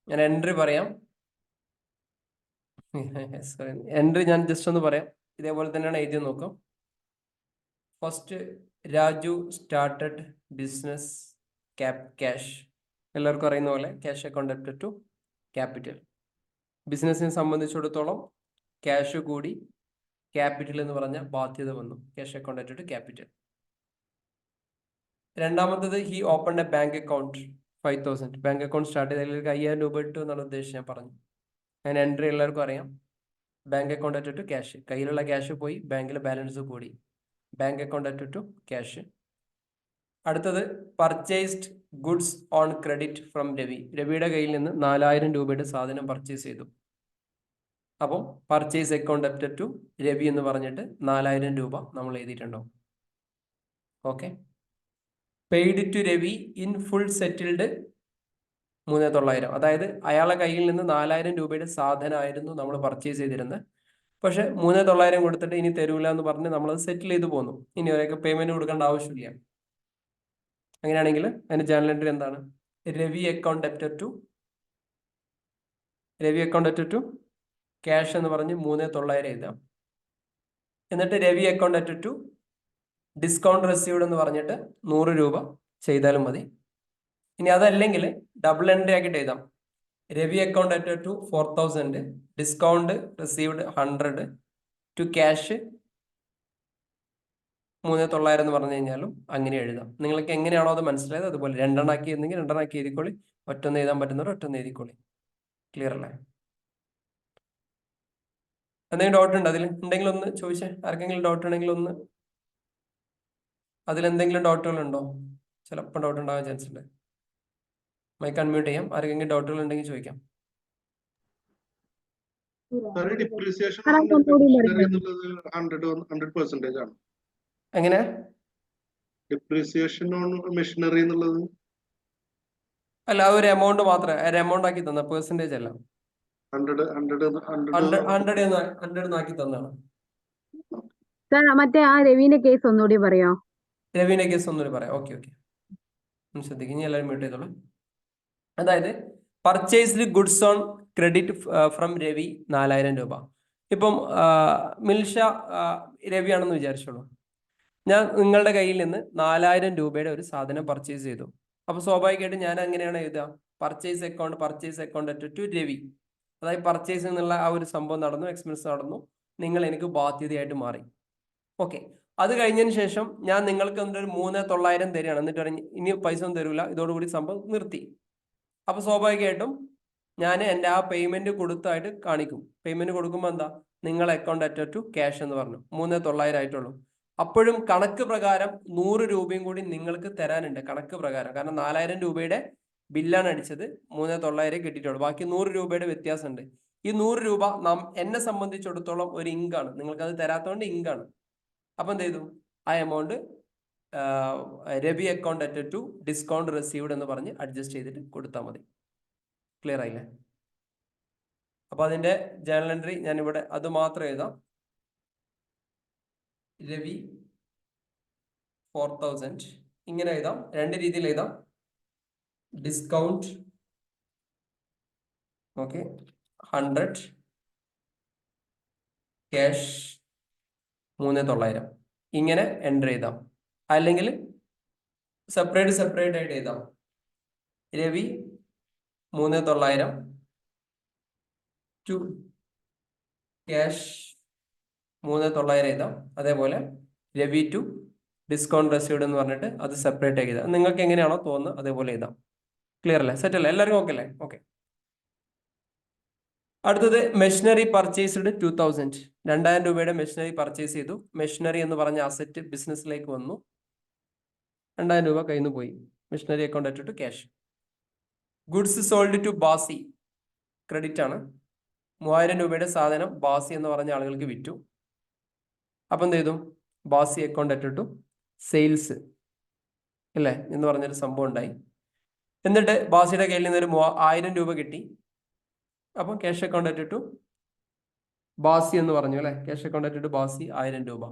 ഞാൻ എൻട്രി പറയാം. എൻട്രി ഞാൻ ജസ്റ്റ് ഒന്ന് പറയാം. ഇതേപോലെ തന്നെയാണ് എഴുതി നോക്കാം. First, Raju started business cash. എല്ലാവർക്കും അറിയുന്ന പോലെ cash account at to capital. ബിസിനസിനെ സംബന്ധിച്ചിടത്തോളം ക്യാഷ് കൂടി ക്യാപിറ്റൽ എന്ന് പറഞ്ഞ ബാധ്യത വന്നു. Cash account at to capital. രണ്ടാമത്തത്, he open a bank account 5000. Bank account start ചെയ്തതിലേക്ക് 5000 രൂപ ഇട്ടു എന്നുള്ള ഉദ്ദേശം ഞാൻ പറഞ്ഞു. അങ്ങനെ എൻട്രി എല്ലാവർക്കും അറിയാം. Bank account at to cash. കയ്യിലുള്ള ക്യാഷ് പോയി, ബാങ്കിൽ ബാലൻസ് കൂടി. Bank account at to cash. അടുത്തത്, purchased goods on credit from Ravi. രവിയുടെ കയ്യിൽ നിന്ന് 4000 രൂപയുടെ സാധനം പർച്ചേസ് ചെയ്തു. അപ്പം purchase account at to Ravi എന്ന് പറഞ്ഞിട്ട് 4000 രൂപ നമ്മൾ എഴുതിയിട്ടുണ്ടാവും. Okay. Paid to Ravi in full settled 3900. അതായത് അയാളെ കയ്യിൽ നിന്ന് 4000 രൂപയുടെ സാധനമായിരുന്നു നമ്മൾ പർച്ചേസ് ചെയ്തിരുന്നത്. പക്ഷെ 3900 കൊടുത്തിട്ട് ഇനി തരൂല എന്ന് പറഞ്ഞ് നമ്മളത് സെറ്റിൽ ചെയ്ത് പോന്നു. ഇനി ഒരൊക്കെ പേയ്മെന്റ് കൊടുക്കേണ്ട ആവശ്യമില്ല. അങ്ങനെയാണെങ്കിൽ അതിന്റെ ജേണൽ എൻട്രി എന്താണ്? Ravi account at to cash എന്ന് പറഞ്ഞ് 3900 എഴുതാം. എന്നിട്ട് Ravi account at to discount received എന്ന് പറഞ്ഞിട്ട് 100 രൂപ ചെയ്താലും മതി. ഇനി അതല്ലെങ്കിൽ ഡബിൾ എൻട്രി ആക്കിയിട്ട് എഴുതാം. Ravi account at to 4000, discount received 100 to cash 3900 എന്ന് പറഞ്ഞു കഴിഞ്ഞാലും അങ്ങനെ എഴുതാം. നിങ്ങൾക്ക് എങ്ങനെയാണോ അത് മനസ്സിലായത് അതുപോലെ 2 ആക്കി എന്നെങ്കിൽ 2 ആക്കി എഴുതിക്കോളി. ഒറ്റൊന്ന് എഴുതാൻ പറ്റുന്നവർ ഒറ്റൊന്ന് എഴുതിക്കോളി. ക്ലിയർ അല്ലേ? എന്തെങ്കിലും ഡൗട്ട് ഉണ്ടോ? അതിൽ ഉണ്ടെങ്കിൽ ഒന്ന് ചോദിച്ചേ. ആർക്കെങ്കിലും ഡൗട്ട് ഉണ്ടെങ്കിൽ ഒന്ന്. അതിലെന്തെങ്കിലും ഡൗട്ടുകൾ ഉണ്ടോ? ചിലപ്പോൾ ഡൗട്ട് ഉണ്ടാകാൻ ചാൻസ് ഉണ്ട്. മൈക്ക് അൺമ്യൂട്ട് ചെയ്യാം. ആർക്കെങ്കിലും ഡൗട്ടുകൾ ഉണ്ടെങ്കിൽ ചോദിക്കാം. ഡിപ്രീസിയേഷൻ എന്നുള്ളത് 100% ആണ്. എങ്ങനെ? ഡിപ്രീസിയേഷൻ ഓൺ മെഷീനറി എന്നുള്ളത് അല്ല, ആ ഒരു എമൗണ്ട് മാത്രമേ എമൗണ്ട് ആക്കി തന്ന പെർസെന്റേജ് അല്ല. 100 100 ആക്കി തന്നാണ്. സാർ മറ്റേ ആ രവീന്റെ കേസ് ഒന്നുകൂടി പറയോ? രവീന്റെ കേസ് ഒന്നുകൂടി പറയാം. ഓക്കെ ശ്രദ്ധിക്കും, ഇനി എല്ലാവരും മ്യൂട്ട് ചെയ്തോളൂ. അതായത് purchased goods on credit from Ravi 4000 രൂപ. ഇപ്പം മിൽഷ രവിയാണെന്ന് വിചാരിച്ചോളൂ. ഞാൻ നിങ്ങളുടെ കയ്യിൽ നിന്ന് 4000 രൂപയുടെ ഒരു സാധനം പർച്ചേസ് ചെയ്തു. അപ്പൊ സ്വാഭാവികമായിട്ടും ഞാൻ എങ്ങനെയാണ് എഴുതുക? Purchase account to Ravi. അതായത് പർച്ചേസ് എന്നുള്ള ആ ഒരു സംഭവം നടന്നു, എക്സ്പെൻസ് നടന്നു, നിങ്ങൾ എനിക്ക് ബാധ്യതയായിട്ട് മാറി. ഓക്കെ, അത് കഴിഞ്ഞതിന് ശേഷം ഞാൻ നിങ്ങൾക്ക് ഒരു 3900 തരികയാണ്. എന്നിട്ട് പറഞ്ഞ് ഇനി പൈസ ഒന്നും തരൂല, ഇതോടുകൂടി സംഭവം നിർത്തി. അപ്പൊ സ്വാഭാവികമായിട്ടും ഞാൻ എൻ്റെ ആ പേയ്മെന്റ് കൊടുത്തായിട്ട് കാണിക്കും. പേയ്മെന്റ് കൊടുക്കുമ്പോൾ എന്താ, നിങ്ങൾ അക്കൗണ്ട് അറ്റ ടു ക്യാഷ് എന്ന് പറഞ്ഞു 3900 ആയിട്ടുള്ളൂ. അപ്പോഴും കണക്ക് പ്രകാരം 100 രൂപയും കൂടി നിങ്ങൾക്ക് തരാനുണ്ട് കണക്ക് പ്രകാരം. കാരണം 4000 രൂപയുടെ ബില്ലാണ് അടിച്ചത്, 3900 കിട്ടിയിട്ടുള്ളൂ. ബാക്കി 100 രൂപയുടെ വ്യത്യാസമുണ്ട്. ഈ 100 രൂപ എന്നെ സംബന്ധിച്ചിടത്തോളം ഒരു ഇങ്കാണ്, നിങ്ങൾക്ക് അത് തരാത്തതുകൊണ്ട് ഇങ്കാണ്. അപ്പൊ എന്ത് ചെയ്തു, ആ എമൗണ്ട് രവി അക്കൗണ്ട് അറ്റ ടു ഡിസ്കൗണ്ട് റിസീവ്ഡ് എന്ന് പറഞ്ഞ് അഡ്ജസ്റ്റ് ചെയ്തിട്ട് കൊടുത്താൽ മതി. ക്ലിയർ ആയില്ലേ? അപ്പൊ അതിന്റെ ജേണൽ എൻട്രി ഞാൻ ഇവിടെ അത് മാത്രം എഴുതാം. രവി 4000 ഇങ്ങനെ എഴുതാം. രണ്ട് രീതിയിൽ എഴുതാം. ഡിസ്കൗണ്ട് 100, ക്യാഷ് 3900 ഇങ്ങനെ എൻട്രി ചെയ്താം. അല്ലെങ്കിൽ സെപ്പറേറ്റ് ആയിട്ട് എഴുതാം. രവി 3900 ടു ക്യാഷ് 3900 എഴുതാം. അതേപോലെ രവി ടു ഡിസ്കൗണ്ട് റെസീവ്ഡ് എന്ന് പറഞ്ഞിട്ട് അത് സെപ്പറേറ്റ് ആക്കി എഴുതാം. നിങ്ങൾക്ക് എങ്ങനെയാണോ തോന്നുന്നത് അതേപോലെ എഴുതാം. ക്ലിയർ അല്ലേ? സെറ്റ് അല്ലേ? എല്ലാവർക്കും ഓക്കെ അല്ലേ? ഓക്കെ. അടുത്തത് മെഷീനറി പർച്ചേസ്ഡ് 2000. 2000 രൂപയുടെ മെഷീനറി പർച്ചേസ് ചെയ്തു. മെഷീനറി എന്ന് പറഞ്ഞ അസറ്റ് ബിസിനസ്സിലേക്ക് വന്നു. 2000 രൂപ കയ്യിൽ നിന്ന് പോയി. Machinery account at to cash. Goods sold to Basi, credit ആണ്. 3000 രൂപയുടെ സാധനം ബാസി എന്ന് പറഞ്ഞ ആളുകൾക്ക് വിറ്റു. അപ്പം എന്ത് ചെയ്തു, ബാസി അക്കൗണ്ട് അറ്റ് ടു സെയിൽസ് അല്ലേ എന്ന് പറഞ്ഞൊരു സംഭവം ഉണ്ടായി. എന്നിട്ട് ബാസിയുടെ കയ്യിൽ നിന്ന് ഒരു 1000 രൂപ കിട്ടി. അപ്പം ക്യാഷ് അക്കൗണ്ട് അറ്റ് ടു ബാസി എന്ന് പറഞ്ഞു അല്ലെ. ക്യാഷ് അക്കൗണ്ട് അറ്റ് ടു ബാസി 1000 രൂപ.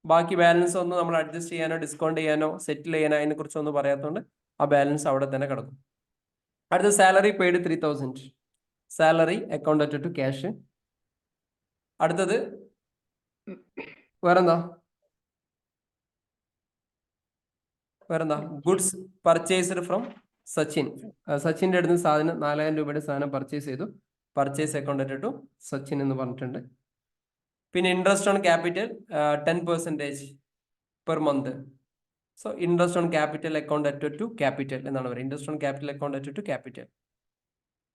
ബാക്കി ബാലൻസ് ഒന്നും നമ്മൾ അഡ്ജസ്റ്റ് ചെയ്യാനോ ഡിസ്കൗണ്ട് ചെയ്യാനോ സെറ്റിൽ ചെയ്യാനോ അതിനെ കുറിച്ചൊന്നും പറയാത്തതുകൊണ്ട് ആ ബാലൻസ് അവിടെ തന്നെ കിടക്കും. അടുത്ത salary paid 3000. Salary account at to cash. അടുത്തത് വേറെന്താ ഗുഡ്സ് പർച്ചേസ്ഡ് ഫ്രം സച്ചിൻ. സച്ചിൻ്റെ അടുത്ത് സാധനം 4000 രൂപയുടെ സാധനം പർച്ചേസ് ചെയ്തു. Purchase account at to Sachin എന്ന് പറഞ്ഞിട്ടുണ്ട്. പിന്നെ interest on capital 10% per month. So interest on capital account at to capital എന്നാണ് പറയുന്നത്. Interest on capital account at to capital.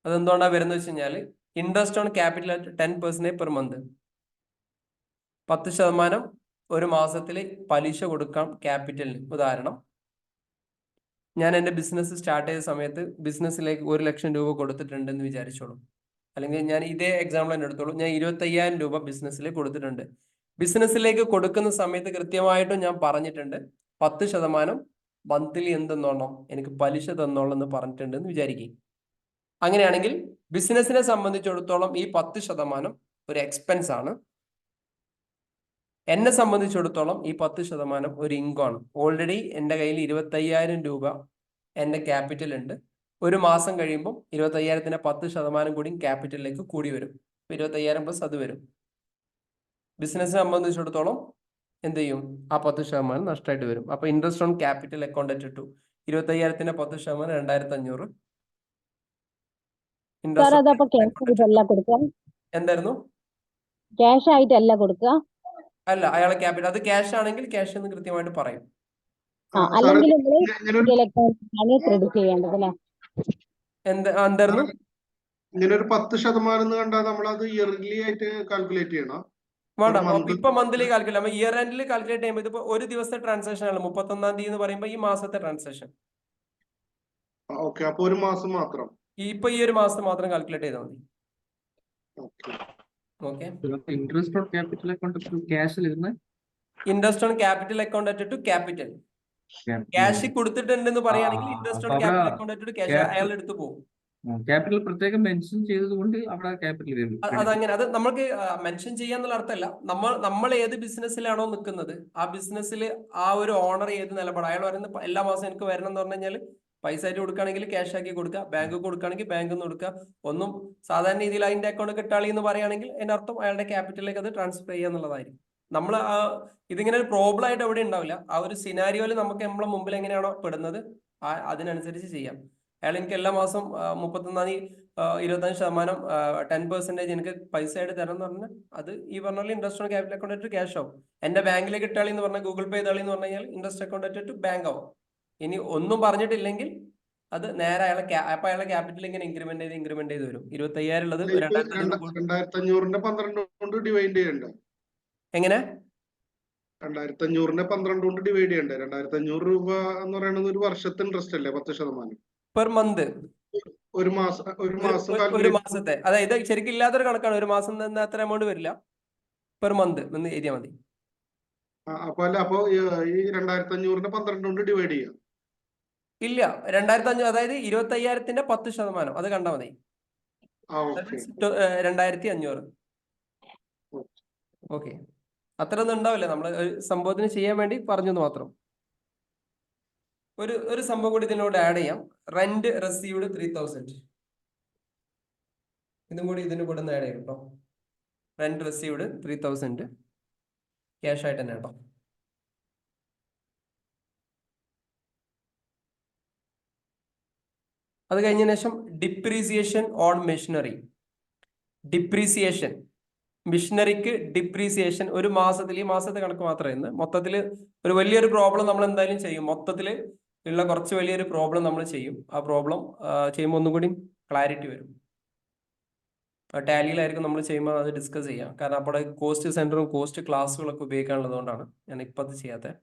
അതെന്തുകൊണ്ടാണ് വരുന്നത് വെച്ച് കഴിഞ്ഞാൽ interest on capital at 10% per month. 10% ഒരു മാസത്തിൽ പലിശ കൊടുക്കാം ക്യാപിറ്റലിന്. ഉദാഹരണം, ഞാൻ എൻ്റെ ബിസിനസ് സ്റ്റാർട്ട് ചെയ്ത സമയത്ത് ബിസിനസ്സിലേക്ക് 1 ലക്ഷം രൂപ കൊടുത്തിട്ടുണ്ടെന്ന് വിചാരിച്ചോളൂ. അല്ലെങ്കിൽ ഞാൻ ഇതേ എക്സാമ്പിൾ തന്നെ എടുത്തോളൂ. ഞാൻ 25,000 രൂപ ബിസിനസ്സിലേക്ക് കൊടുത്തിട്ടുണ്ട്. ബിസിനസ്സിലേക്ക് കൊടുക്കുന്ന സമയത്ത് കൃത്യമായിട്ടും ഞാൻ പറഞ്ഞിട്ടുണ്ട് 10% മന്ത്ലി എന്തെന്നോണം എനിക്ക് പലിശ തന്നോളം എന്ന് പറഞ്ഞിട്ടുണ്ട് എന്ന് വിചാരിക്കും. അങ്ങനെയാണെങ്കിൽ ബിസിനസ്സിനെ സംബന്ധിച്ചിടത്തോളം ഈ 10% ഒരു എക്സ്പെൻസ് ആണ്. എന്നെ സംബന്ധിച്ചിടത്തോളം ഈ 10% ഒരു ഇൻകമാണ്. ഓൾറെഡി എൻ്റെ കയ്യിൽ 25,000 രൂപ എൻ്റെ ക്യാപിറ്റൽ ഉണ്ട്. ഒരു മാസം കഴിയുമ്പോൾ 25,000-ന്റെ 10% കൂടി ക്യാപിറ്റലിലേക്ക് കൂടി വരും. 25,000 പ്ലസ് അത് വരും. ബിസിനസ്സിനെ സംബന്ധിച്ചിടത്തോളം എന്ത് ചെയ്യും, ആ 10% നഷ്ടമായിട്ട് വരും. അപ്പൊ interest on capital account at to 25,000-ന്റെ 10% 2500. എന്തായിരുന്നു? ക്യാഷ് ആയിട്ടല്ല കൊടുക്കുക. അല്ല, അയാളെ ക്യാപിറ്റൽ അത് ക്യാഷ് ആണെങ്കിൽ ക്യാഷ് എന്ന് കൃത്യമായിട്ട് പറയും. എന്തായിരുന്നു? ഇങ്ങനെ ഒരു 10% കണ്ടാൽ നമ്മൾ അത് ഇയർലി ആയിട്ട് കാൽക്കുലേറ്റ് ചെയ്യണം. വേണ്ട, ഇപ്പൊ മന്ത്ലി കാൽക്കുലേറ്റ്, ഇയർ എൻഡിൽ കാൽക്കുലേറ്റ് ചെയ്യുമ്പോൾ ഇതിപ്പോ ഒരു ദിവസത്തെ ട്രാൻസാക്ഷൻ ആണ്. 31-ാം തീയതി എന്ന് പറയുമ്പോൾ ഈ മാസത്തെ ട്രാൻസാക്ഷൻ. ഓക്കെ, അപ്പൊ ഒരു മാസം മാത്രം. ഇപ്പൊ ഈ ഒരു മാസം മാത്രം കാൽക്കുലേറ്റ് ചെയ്താൽ മതി. Okay. Interest on capital account ക്യാഷിൽ ഇരുന്ന് interest on capital account at to capital. Cash കൊടുത്തിട്ടുണ്ടെന്ന് പറയുകയാണെങ്കിൽ ആ, ഇൻട്രസ്റ്റ് അപ്പൊ ഓൺ അവിടെ ക്യാപിറ്റൽ അക്കൗണ്ട് ആയിട്ട് ക്യാഷ് ക്യാപിറ്റൽ അയാൾ എടുത്ത് പോകും. ക്യാപിറ്റൽ പ്രത്യേകം മെൻഷൻ ചെയ്തത് കൊണ്ട് അവിടെ ക്യാപിറ്റൽ വരും. അതങ്ങനെ, അത് നമുക്ക് മെൻഷൻ ചെയ്യാന്നുള്ള അർത്ഥമല്ല. നമ്മൾ ഏത് ബിസിനസ്സിലാണോ നിൽക്കുന്നത് ആ ബിസിനസ്സിൽ ആ ഒരു ഓണർ ഏത് നിലപാട് അയാൾ പറയുന്നത് എല്ലാ മാസം എനിക്ക് വരണം എന്ന് പറഞ്ഞു കഴിഞ്ഞാൽ പൈസ ആയിട്ട് കൊടുക്കുകയാണെങ്കിൽ ക്യാഷ് ആക്കി കൊടുക്കുക, ബാങ്ക് കൊടുക്കുകയാണെങ്കിൽ ബാങ്കിൽ നിന്ന് കൊടുക്കുക. ഒന്നും സാധാരണ രീതിയിൽ അതിന്റെ അക്കൗണ്ട് കിട്ടാളി എന്ന് പറയുകയാണെങ്കിൽ അതിന്റെ അർത്ഥം അയാളുടെ ക്യാപിറ്റലിലേക്ക് അത് ട്രാൻസ്ഫർ ചെയ്യുക എന്നുള്ളതായിരിക്കും. നമ്മൾ ഇതിങ്ങനെ ഒരു പ്രോബ്ലം ആയിട്ട് എവിടെ ഉണ്ടാവില്ല. ആ ഒരു സിനാരിയോയിൽ നമുക്ക് നമ്മളെ മുമ്പിൽ എങ്ങനെയാണോ പെടുന്നത് അതിനനുസരിച്ച് ചെയ്യാം. അയാൾ എനിക്ക് എല്ലാ മാസം 31 25% 10% എനിക്ക് പൈസ ആയിട്ട് തരണം എന്ന് പറഞ്ഞാൽ അത് ഈ പറഞ്ഞ ഇൻട്രസ്റ്റ് ഓൺ ക്യാപിറ്റൽ അക്കൗണ്ട് ആയിട്ട് ക്യാഷ് ആവും. എന്റെ ബാങ്കിലേക്ക് ഇട്ടാളി എന്ന് പറഞ്ഞാൽ ഗൂഗിൾ പേ ചെയ്താളി എന്ന് പറഞ്ഞു കഴിഞ്ഞാൽ ഇൻട്രസ്റ്റ് അക്കൗണ്ട് ആയിട്ട് ബാങ്ക് ആവും. ഇനി ഒന്നും പറഞ്ഞിട്ടില്ലെങ്കിൽ അത് നേരെ അപ്പൊ അയാളെ ക്യാപിറ്റൽ ഇങ്ങനെ ഇൻക്രിമെന്റ് ചെയ്ത് വരും. 25,000 ഉള്ളത് 2,500ന്റെ 12 കൊണ്ട് ഡിവൈഡ് ചെയ്യണ്ട. എങ്ങനെ 2,500ന്റെ 12 കൊണ്ട് ഡിവൈഡ് ചെയ്യണ്ടേ? 2,500 രൂപ എന്ന് പറയുന്നത് ഒരു വർഷത്തെ ഇൻട്രസ്റ്റ് അല്ലേ? 10%. പെർ മന്ത്, ഒരു മാസം ഒരു മാസത്തെ. അതായത് ശരിക്കും ഇല്ലാത്തൊരു കണക്കാണ്. ഒരു മാസം തന്നെ അത്ര എമൗണ്ട് വരില്ല. പെർ മന്ത് എന്ന് എഴുതിയാൽ മതി. അപ്പൊ ഈ 2,500ന്റെ 12 കൊണ്ട് ഡിവൈഡ് ചെയ്യാം. ഇല്ല, 2,500 അതായത് 25,000ന്റെ 10%. അത് കണ്ടാൽ മതി. 2,500. ഓക്കെ, അത്ര ഒന്നും ഉണ്ടാവില്ല. നമ്മൾ സംഭവത്തിന് ചെയ്യാൻ വേണ്ടി പറഞ്ഞെന്ന് മാത്രം. ഒരു സംഭവം കൂടി ഇതിനോട് ആഡ് ചെയ്യാം. Rent received 3,000. ഇതും കൂടി ഇതിന് കൂടെ ആഡ് ചെയ്യും കേട്ടോ. റെന്റ് റിസീവ്ഡ് 3,000 ക്യാഷ് ആയിട്ട് തന്നെ കേട്ടോ. അത് കഴിഞ്ഞതിന് ശേഷം ഡിപ്രീസിയേഷൻ ഓൺ മെഷീനറി. ഡിപ്രീസിയേഷൻ മിഷനറിക്ക് ഡിപ്രീസിയേഷൻ ഒരു മാസത്തിൽ, ഈ മാസത്തെ കണക്ക് മാത്രമേ മൊത്തത്തിൽ ഒരു വലിയൊരു പ്രോബ്ലം നമ്മൾ എന്തായാലും ചെയ്യും. മൊത്തത്തിൽ ഉള്ള കുറച്ച് വലിയൊരു പ്രോബ്ലം നമ്മൾ ചെയ്യും. ആ പ്രോബ്ലം ചെയ്യുമ്പോൾ ഒന്നും കൂടി ക്ലാരിറ്റി വരും. ടാലിയിലായിരിക്കും നമ്മൾ ചെയ്യുമ്പോൾ അത് ഡിസ്കസ് ചെയ്യാം. കാരണം അപ്പോൾ കോസ്റ്റ് സെന്ററും കോസ്റ്റ് ക്ലാസ്സുകളൊക്കെ ഉപയോഗിക്കാനുള്ളതുകൊണ്ടാണ് ഞാൻ ഇപ്പം അത് ചെയ്യാത്തത്.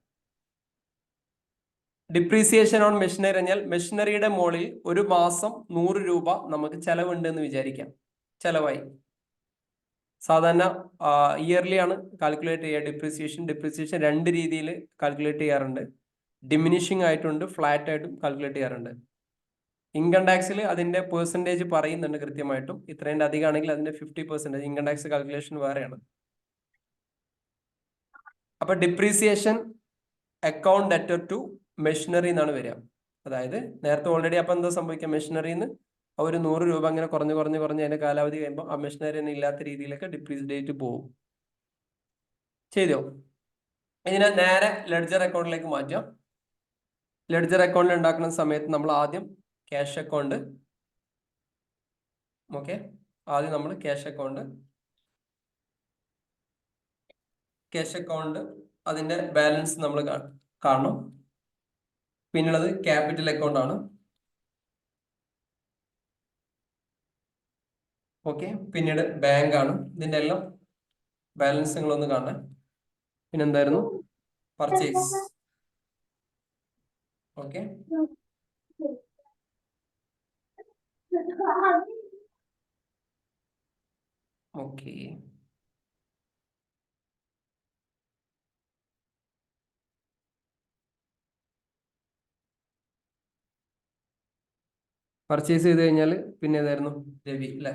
ഡിപ്രീസിയേഷൻ ഓൺ മെഷീനറി കഴിഞ്ഞാൽ മെഷീനറിയുടെ മുകളിൽ ഒരു മാസം 100 രൂപ നമുക്ക് ചെലവുണ്ട് എന്ന് വിചാരിക്കാം. ചെലവായി സാധാരണ ഇയർലി ആണ് കാൽക്കുലേറ്റ് ചെയ്യുക. ഡിപ്രീസിയേഷൻ 2 രീതിയിൽ കാൽക്കുലേറ്റ് ചെയ്യാറുണ്ട്. ഡിമിനിഷിംഗ് ആയിട്ടുണ്ട്, ഫ്ലാറ്റ് ആയിട്ടും കാൽക്കുലേറ്റ് ചെയ്യാറുണ്ട്. ഇൻകം ടാക്സിൽ അതിന്റെ പെർസെൻറ്റേജ് പറയുന്നുണ്ട് കൃത്യമായിട്ടും. ഇത്രയും അധികം ആണെങ്കിൽ അതിന്റെ 50% ഇൻകം ടാക്സ് കാൽക്കുലേഷൻ വേറെയാണ്. അപ്പൊ depreciation account debtor to machinery എന്നാണ് വരിക. അതായത് നേരത്തെ ഓൾറെഡി അപ്പൊ എന്താ സംഭവിക്കുക, മെഷീനറിന്ന് ഒരു 100 രൂപ അങ്ങനെ കുറഞ്ഞ് അതിന്റെ കാലാവധി കഴിയുമ്പോൾ ആ മെഷീനറി തന്നെ ഇല്ലാത്ത രീതിയിലൊക്കെ ഡിപ്രീസ് ഡേറ്റ് പോകും. ചെയ്തോ? ഇതിനെ നേരെ ലെഡ്ജർ അക്കൗണ്ടിലേക്ക് മാറ്റാം. ലെഡ്ജർ അക്കൗണ്ട് ഉണ്ടാക്കുന്ന സമയത്ത് നമ്മൾ ആദ്യം ക്യാഷ് അക്കൗണ്ട്, ഓക്കെ, ആദ്യം നമ്മൾ ക്യാഷ് അക്കൗണ്ട് അതിന്റെ ബാലൻസ് നമ്മൾ കാണണം. പിന്നുള്ളത് ക്യാപിറ്റൽ അക്കൗണ്ട് ആണ്. ഓക്കെ, പിന്നീട് ബാങ്ക് ആണ്. ഇതിന്റെ എല്ലാം ബാലൻസ് നിങ്ങളൊന്ന് കാണാൻ. പിന്നെന്തായിരുന്നു? പർച്ചേസ്. Okay, okay. പർച്ചേസ് ചെയ്ത് കഴിഞ്ഞാൽ പിന്നെ ഏതായിരുന്നു? രവി അല്ലെ?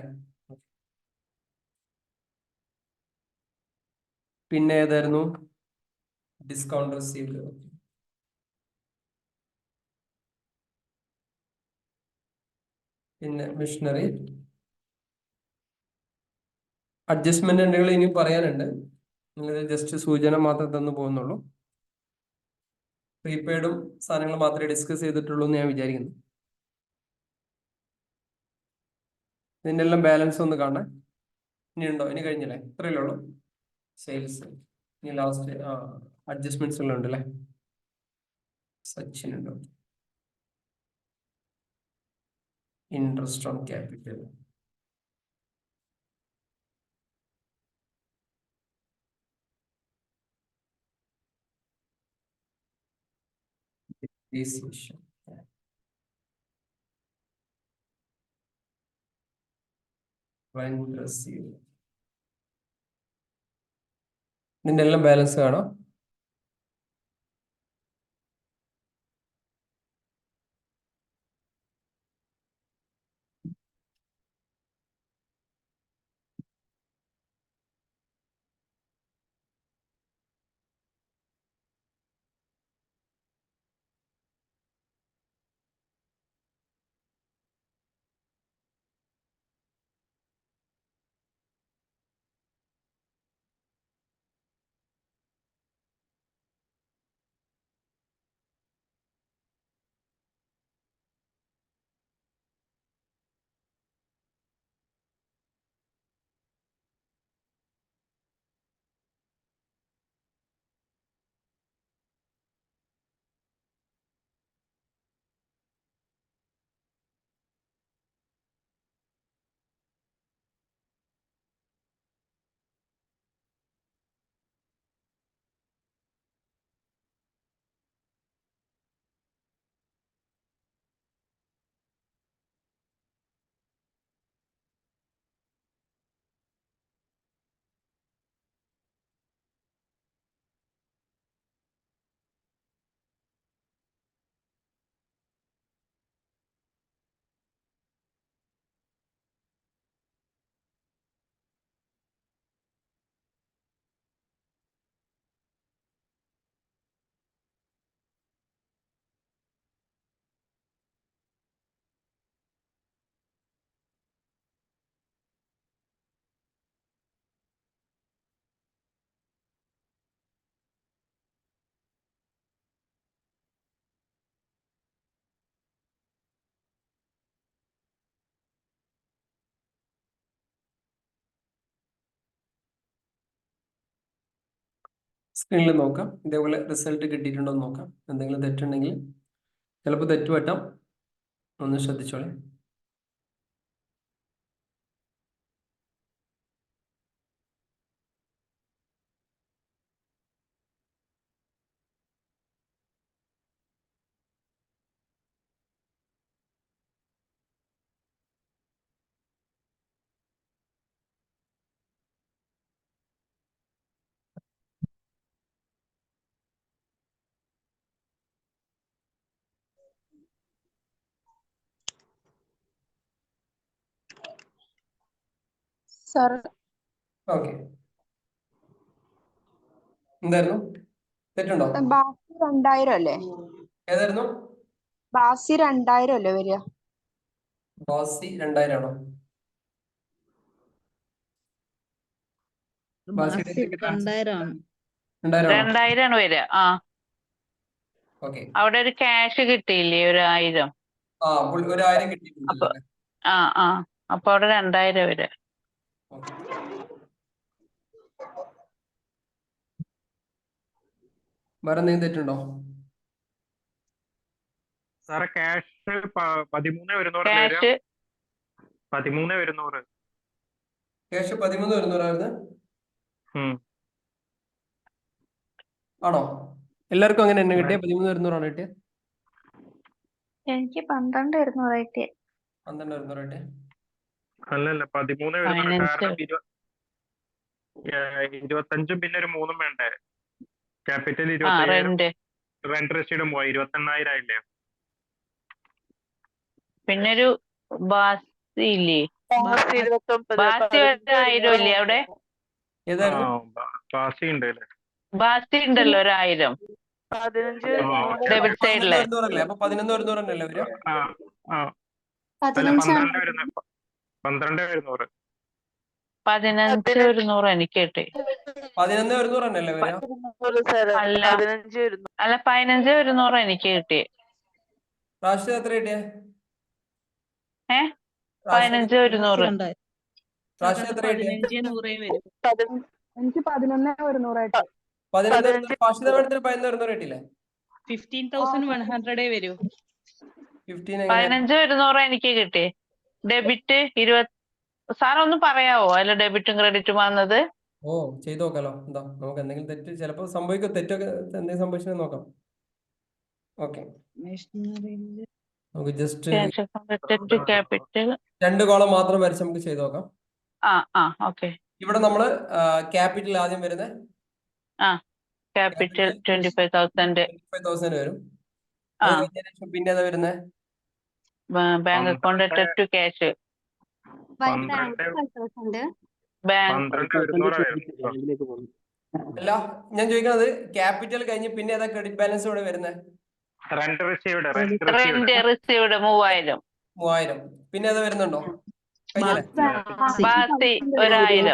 പിന്നെ ഏതായിരുന്നു? Discount received. പിന്നെ മിഷനറി. അഡ്ജസ്റ്റ്മെന്റ് ഉണ്ടെങ്കിൽ ഇനി പറയാനുണ്ട്. നിങ്ങൾ ജസ്റ്റ് സൂചന മാത്രം തന്നു പോകുന്നുള്ളൂ. പ്രീപെയ്ഡും സാധനങ്ങൾ മാത്രമേ ഡിസ്കസ് ചെയ്തിട്ടുള്ളൂ എന്ന് ഞാൻ വിചാരിക്കുന്നു. ഇതിന്റെ എല്ലാം ബാലൻസ് ഒന്ന് കാണാൻ. ഇനി ഉണ്ടോ? ഇനി കഴിഞ്ഞല്ലേ? ഇത്രയല്ലേ ഉള്ളൂ. സെയിൽസ്. ഇനി ലാസ്റ്റ് അഡ്ജസ്റ്റ്മെന്റ്സ് എല്ലാം ഉണ്ട് അല്ലേ? സച്ചിൻ ഉണ്ടോ? Interest on capital. Depreciation. Rent received. ഇതിന്റെ എല്ലാം ബാലൻസ് കാണാം. സ്ക്രീനിൽ നോക്കാം. ഇതേപോലെ റിസൾട്ട് കിട്ടിയിട്ടുണ്ടോ എന്ന് നോക്കാം. എന്തെങ്കിലും തെറ്റുണ്ടെങ്കിൽ ചിലപ്പോൾ തെറ്റ് പറ്റാം. ഒന്ന് ശ്രദ്ധിച്ചോളെ. സർ ഓക്കെ, എന്തായിരുന്നു തെറ്റുണ്ടോ? ബാസി 2000 അല്ലേ? ഏതായിരുന്നു? ബാസി 2000 അല്ലേ വരിക? ബാസി 2000 ആണോ? ബാസിയുടെ എന്തൊക്കെ കാണിച്ചു? 2000 ആണോ? 2000 ആണ് വരിക. ആ, ഓക്കെ. അവിടെ ഒരു ക്യാഷ് കിട്ടിയില്ലേ, 1000. ആ, അപ്പോൾ 1000 കിട്ടിയിട്ടുണ്ടല്ലോ അല്ലേ? ആ ആ, അപ്പൊ അവിടെ 2000 വരിക. ഓക്കെ. വേറെ എന്തെങ്കിലും തെറ്റുണ്ടോ? സാറെ ക്യാഷ് 13,100 ക്യാഷ് 13,100. ക്യാഷ് 13,100 ആയിരുന്നു. ആണോ? എല്ലാവർക്കും അങ്ങനെ തന്നെ കിട്ടിയ 13,100 ആണ് കിട്ടിയത്? എനിക്ക് 12,100 കിട്ടിയ. 12,100 കിട്ടിയ? അല്ലല്ല 13,100. കാരണം 25 പിന്നെ ഒരു 3 വേണ്ടേ? ക്യാപിറ്റൽ 27, റെന്റ്, റെന്റ് റെസീഡ് 28,000 ആയില്ലേ? പിന്നെ ഒരു ബാസി ഇല്ലേ? ബാസി 1000 ഇല്ലേ അവിടെ? ഏതായിരുന്നു? ബാസി ഉണ്ട് അല്ലേ? ബാസി ഉണ്ടല്ലോ 1000 ഡെബിറ്റ് സൈഡില്. 11,100 അപ്പൊ 11,100 തന്നെയല്ലേ വരിക? ആ ആ അല്ല 12,100. 15,100 എനിക്ക് കിട്ടി. 11,100 തന്നെയല്ലേ വരിക? അല്ല അല്ല 15,100 എനിക്ക് കിട്ടി. റാഷിദ് എത്ര കിട്ടിയേ? 15,100. റാഷിദ് എത്ര കിട്ടിയേ? എനിക്ക് 11,100 ആയിട്ട്. 11,100. റാഷിദ മേഡത്തിന് 11,100 കിട്ടിയില്ലേ? 15,100 വരൂ. 15 എങ്ങനെ? 15,100 എനിക്ക് കിട്ടി. ഡെബിറ്റ് 20. സാറൊന്ന് പറയാവോ അതിൽ ഡെബിറ്റും ക്രെഡിറ്റും വന്നത്? ഓ, ചെയ്ത് നോക്കാലോ. എന്താ, നമുക്ക് എന്തെങ്കിലും തെറ്റ് ചിലപ്പോ സംഭവിക്കും. തെറ്റൊക്കെ എന്തെങ്കിലും സംഭവിച്ചാൽ നോക്കാം. ഓക്കെ, നമുക്ക് ജസ്റ്റ് ക്യാപിറ്റൽ 2 കോളം മാത്രം വരച്ച് നമുക്ക് ചെയ്ത് നോക്കാം. ഓക്കെ. ഇവിടെ നമ്മള് ക്യാപിറ്റൽ ആദ്യം വരുന്നത് ക്യാപിറ്റൽ 25,000 വരും. അത് കഴിഞ്ഞതിന് ശേഷം പിന്നെ ഏതാ വരുന്നത്? Bank account to cash. 12,000. Bank 12,100 അല്ല, ഞാൻ ചോദിക്കുന്നത് ക്യാപിറ്റൽ കഴിഞ്ഞ് പിന്നെ ഏതാ ക്രെഡിറ്റ് ബാലൻസ് ഇവിടെ വരുന്നത്? Rent received. Rent received 3,000. 3,000. പിന്നെ ഏതാ വരുന്നുണ്ടോ? കഴിഞ്ഞല്ലേ? ബാസി 1,000. കയ്യില്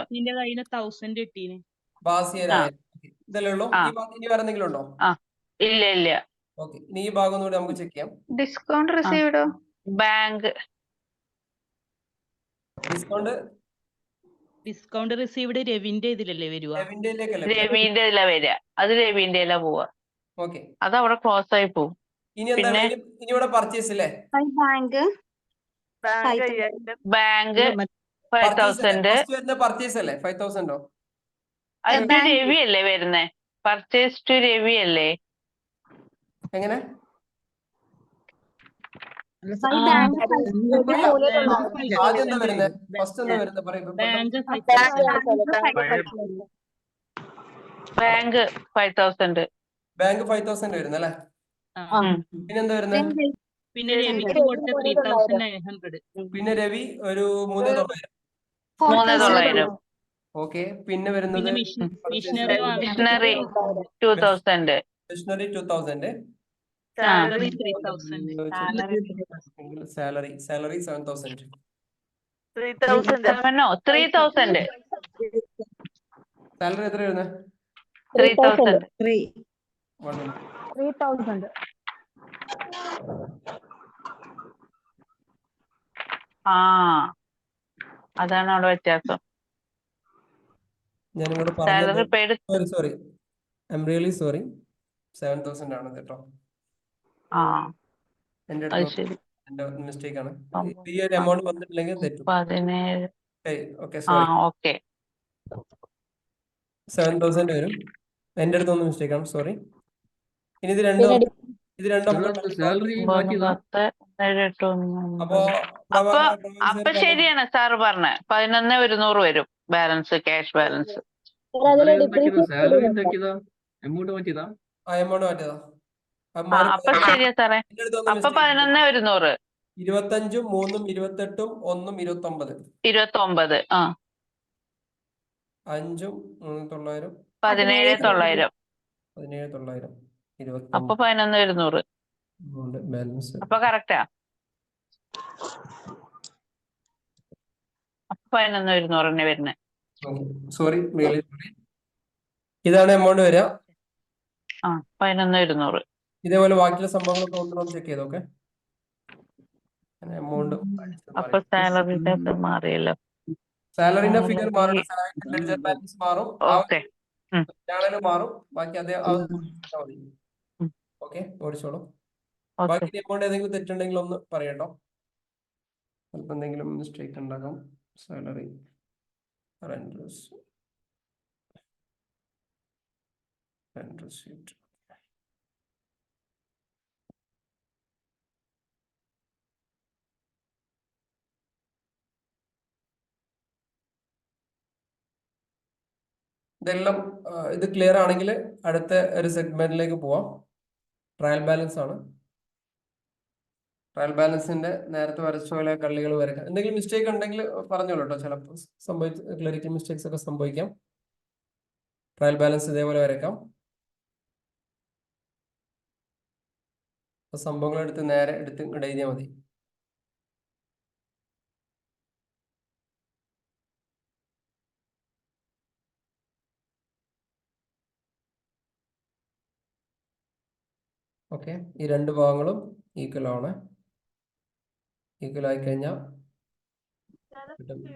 1,000 കിട്ടീന്. ബാസി 1,000. ഇതല്ലേ ഉള്ളൂ? ഈ ഭാഗത്ത് ഇനി വേറെ എന്തെങ്കിലും ഉണ്ടോ? ഇല്ല. ഓക്കെ, ഇനി ഈ ഭാഗം കൂടി നമുക്ക് ചെക്ക് ചെയ്യാം. ഡിസ്കൗണ്ട് റിസീവ്ഡോ? ബാങ്ക് ഡിസ്കൗണ്ട് റിസീവ്ഡ് രവിന്റെ ഇതിലല്ലേ വരുക? രവീന്റെ ഇതിലാ വരിക. അത് രവീന്റെ ഇതിലാ പോവാ. ഓക്കെ, അത് അവിടെ ക്ലോസ് ആയി പോവും. ഇനി എന്താ? ഇനി ഇവിടെ പർച്ചേസ് ഇല്ലേ? Bank bank 5,000. പർച്ചേസ് അല്ലേ? 5,000 അത് രവി അല്ലേ വരുന്നേ? പർച്ചേസ് ടു രവി അല്ലേ? എങ്ങനെ? ആദ്യം എന്താ വരുന്നത്? ഫസ്റ്റ് എന്താ വരുന്നത്? പറയും. ബാങ്ക് 5,000. ബാങ്ക് 5,000 വരുന്നല്ലേ? പിന്നെന്താ വരുന്നത്? പിന്നെ രവിക്ക് കൊടുത്ത 3,900. പിന്നെ രവി ഒരു 3,900. 3,900. ഓക്കെ, പിന്നെ വരുന്നത് machinery machinery 2,000. Machinery 2,000. Salary 3,000. Salary 7,000. 3,000. Salary എത്ര വരുന്നത്? 3,000. 3,000. അതാണ് അവിടെ വ്യത്യാസം. ഞാനിവിടെ salary paid sorry I'm really sorry. 7,000 ആണ് കേട്ടോ. ആ എന്റെ അത് അടുത്ത് ശരി. എന്റെ മിസ്റ്റേക്ക് ആണ്. ഈ ഒരു എമൗണ്ട് വന്നിട്ടില്ലെങ്കിൽ തെറ്റും. 17. ഓക്കെ ആ സോറി. ഓക്കെ. 7,000 വരും. എന്റെ അടുത്തൊന്നും മിസ്റ്റേക്ക് ആണ്, സോറി. ഇനി ഇത് രണ്ടും നമുക്ക് സാലറി 9, 10, 7, 8, 1. അപ്പോ അപ്പൊ ശരിയാണ് സാറ് പറഞ്ഞ 11,100 വരും ബാലൻസ്, ക്യാഷ് ബാലൻസ്. എമൗണ്ട് മാറ്റിയതാ? ആ എമൗണ്ട് മാറ്റിയതാ. ആ അപ്പൊ ശരിയാ സാറേ. അപ്പൊ 11,100. 25, 3, 28, 1, 29. 29. ആ 5, 3,900. 17,900. 17,900. അപ്പൊ 11,100. ബാലൻസ്. അപ്പൊ കറക്റ്റാ. അപ്പൊ 11,100 തന്നെ വരുന്നത്. Sorry, really sorry. ഇതാണ് എമൗണ്ട് വരിക. ആ 11,100. ഇതേപോലെ ബാക്കിയുള്ള സംഭവങ്ങളൊക്കെ ഒന്നും ചെക്ക് ചെയ്തോക്കെ. എമൗണ്ട് അപ്പൊ സാലറിയുടെ ഒക്കെ മാറിയല്ലോ. സാലറിന്റെ ഫിഗർ മാറും, ലെഡ്ജർ ബാലൻസ് മാറും, ഓക്കെ. ചാനൽ മാറും. ബാക്കി അതേ മതി. ഓക്കെ, ഓടിച്ചോളൂ. ബാക്കി എമൗണ്ട് ഏതെങ്കിലും തെറ്റുണ്ടെങ്കിൽ ഒന്ന് പറയട്ടോ. ചിലപ്പോൾ എന്തെങ്കിലും മിസ്റ്റേക്ക് ഉണ്ടാകാം. Salary receipt. ഇതെല്ലാം ഇത് ക്ലിയർ ആണെങ്കിൽ അടുത്ത ഒരു സെഗ്മെന്റിലേക്ക് പോവാം. ട്രയൽ ബാലൻസ് ആണ്. ട്രയൽ ബാലൻസിന്റെ നേരത്തെ വരച്ച പോലെ കള്ളികൾ വരയ്ക്കാം. എന്തെങ്കിലും മിസ്റ്റേക്ക് ഉണ്ടെങ്കിൽ പറഞ്ഞോളൂ കേട്ടോ. ചിലപ്പോൾ ക്ലറിക്കൽ മിസ്റ്റേക്സ് ഒക്കെ സംഭവിക്കാം. ട്രയൽ ബാലൻസ് ഇതേപോലെ വരയ്ക്കാം. സംഭവങ്ങൾ എടുത്ത് നേരെ എടുത്ത് എഴുതിയാൽ മതി. ഓക്കെ, ഈ രണ്ട് ഭാഗങ്ങളും ഈക്വൽ ആണ്. ഈക്വൽ ആയി കഴിഞ്ഞാൽ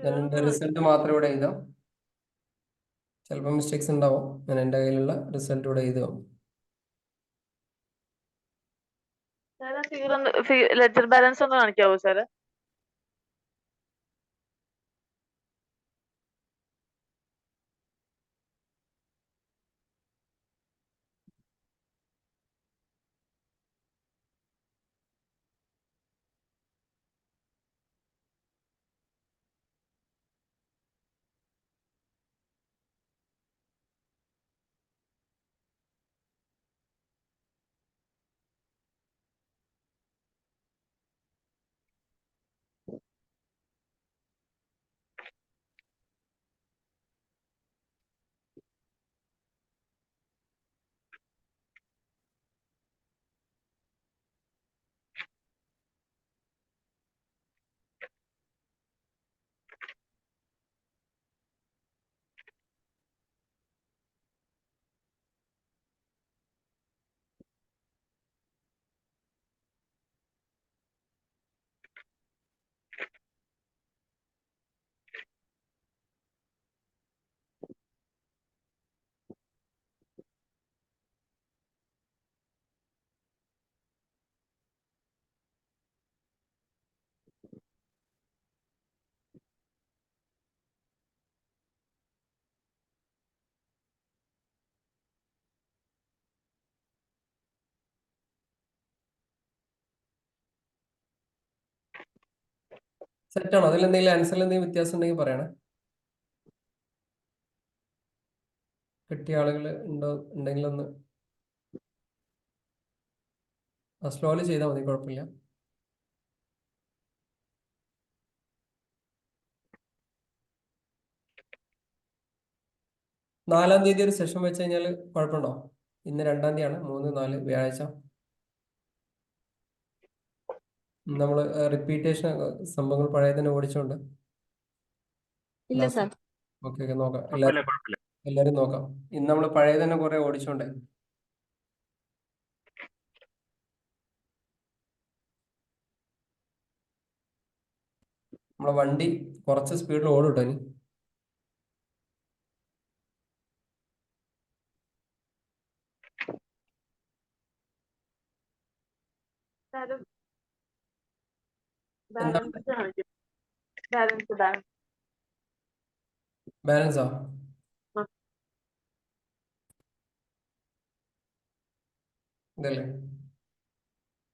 ഞാൻ എൻ്റെ റിസൾട്ട് മാത്രം ഇവിടെ എഴുതാം. ചിലപ്പോൾ മിസ്റ്റേക്സ് ഉണ്ടാവും. ഞാൻ എൻ്റെ കയ്യിലുള്ള റിസൾട്ട് ഇവിടെ എഴുതുക. ലെഡ്ജർ ബാലൻസ് ഒന്ന് കാണിക്കാവോ സാറ്? സെറ്റാണോ? അതിൽ എന്തെങ്കിലും ആൻസറിൽ എന്തെങ്കിലും വ്യത്യാസം ഉണ്ടെങ്കിൽ പറയണേ. കിട്ടിയ ആളുകൾ ഉണ്ടെങ്കിൽ ഒന്ന് സ്ലോലി ചെയ്താൽ മതി, കുഴപ്പമില്ല. നാലാം തീയതി ഒരു സെഷൻ വെച്ച് കഴിഞ്ഞാൽ കുഴപ്പമുണ്ടോ? ഇന്ന് 2-ാം തീയതിയാണ്. 3, 4 വ്യാഴാഴ്ച നമ്മൾ റിപ്പീറ്റേഷൻ സംഭവങ്ങൾ പഴയ തന്നെ ഓടിച്ചോണ്ട്. ഇല്ല സാർ. ഓക്കെ, നോക്കാം. കുഴപ്പമില്ല. എല്ലാരും നോക്കാം. ഇന്ന് നമ്മൾ പഴയ തന്നെ കുറെ ഓടിച്ചോണ്ടേ. നമ്മളെ വണ്ടി കുറച്ച് സ്പീഡിൽ ഓടും കേട്ടോ. ഇനി ബാലൻസ് കാണിക്കും. ബാലൻസ്. ബാലൻസോ? ആ. ഇതല്ലേ?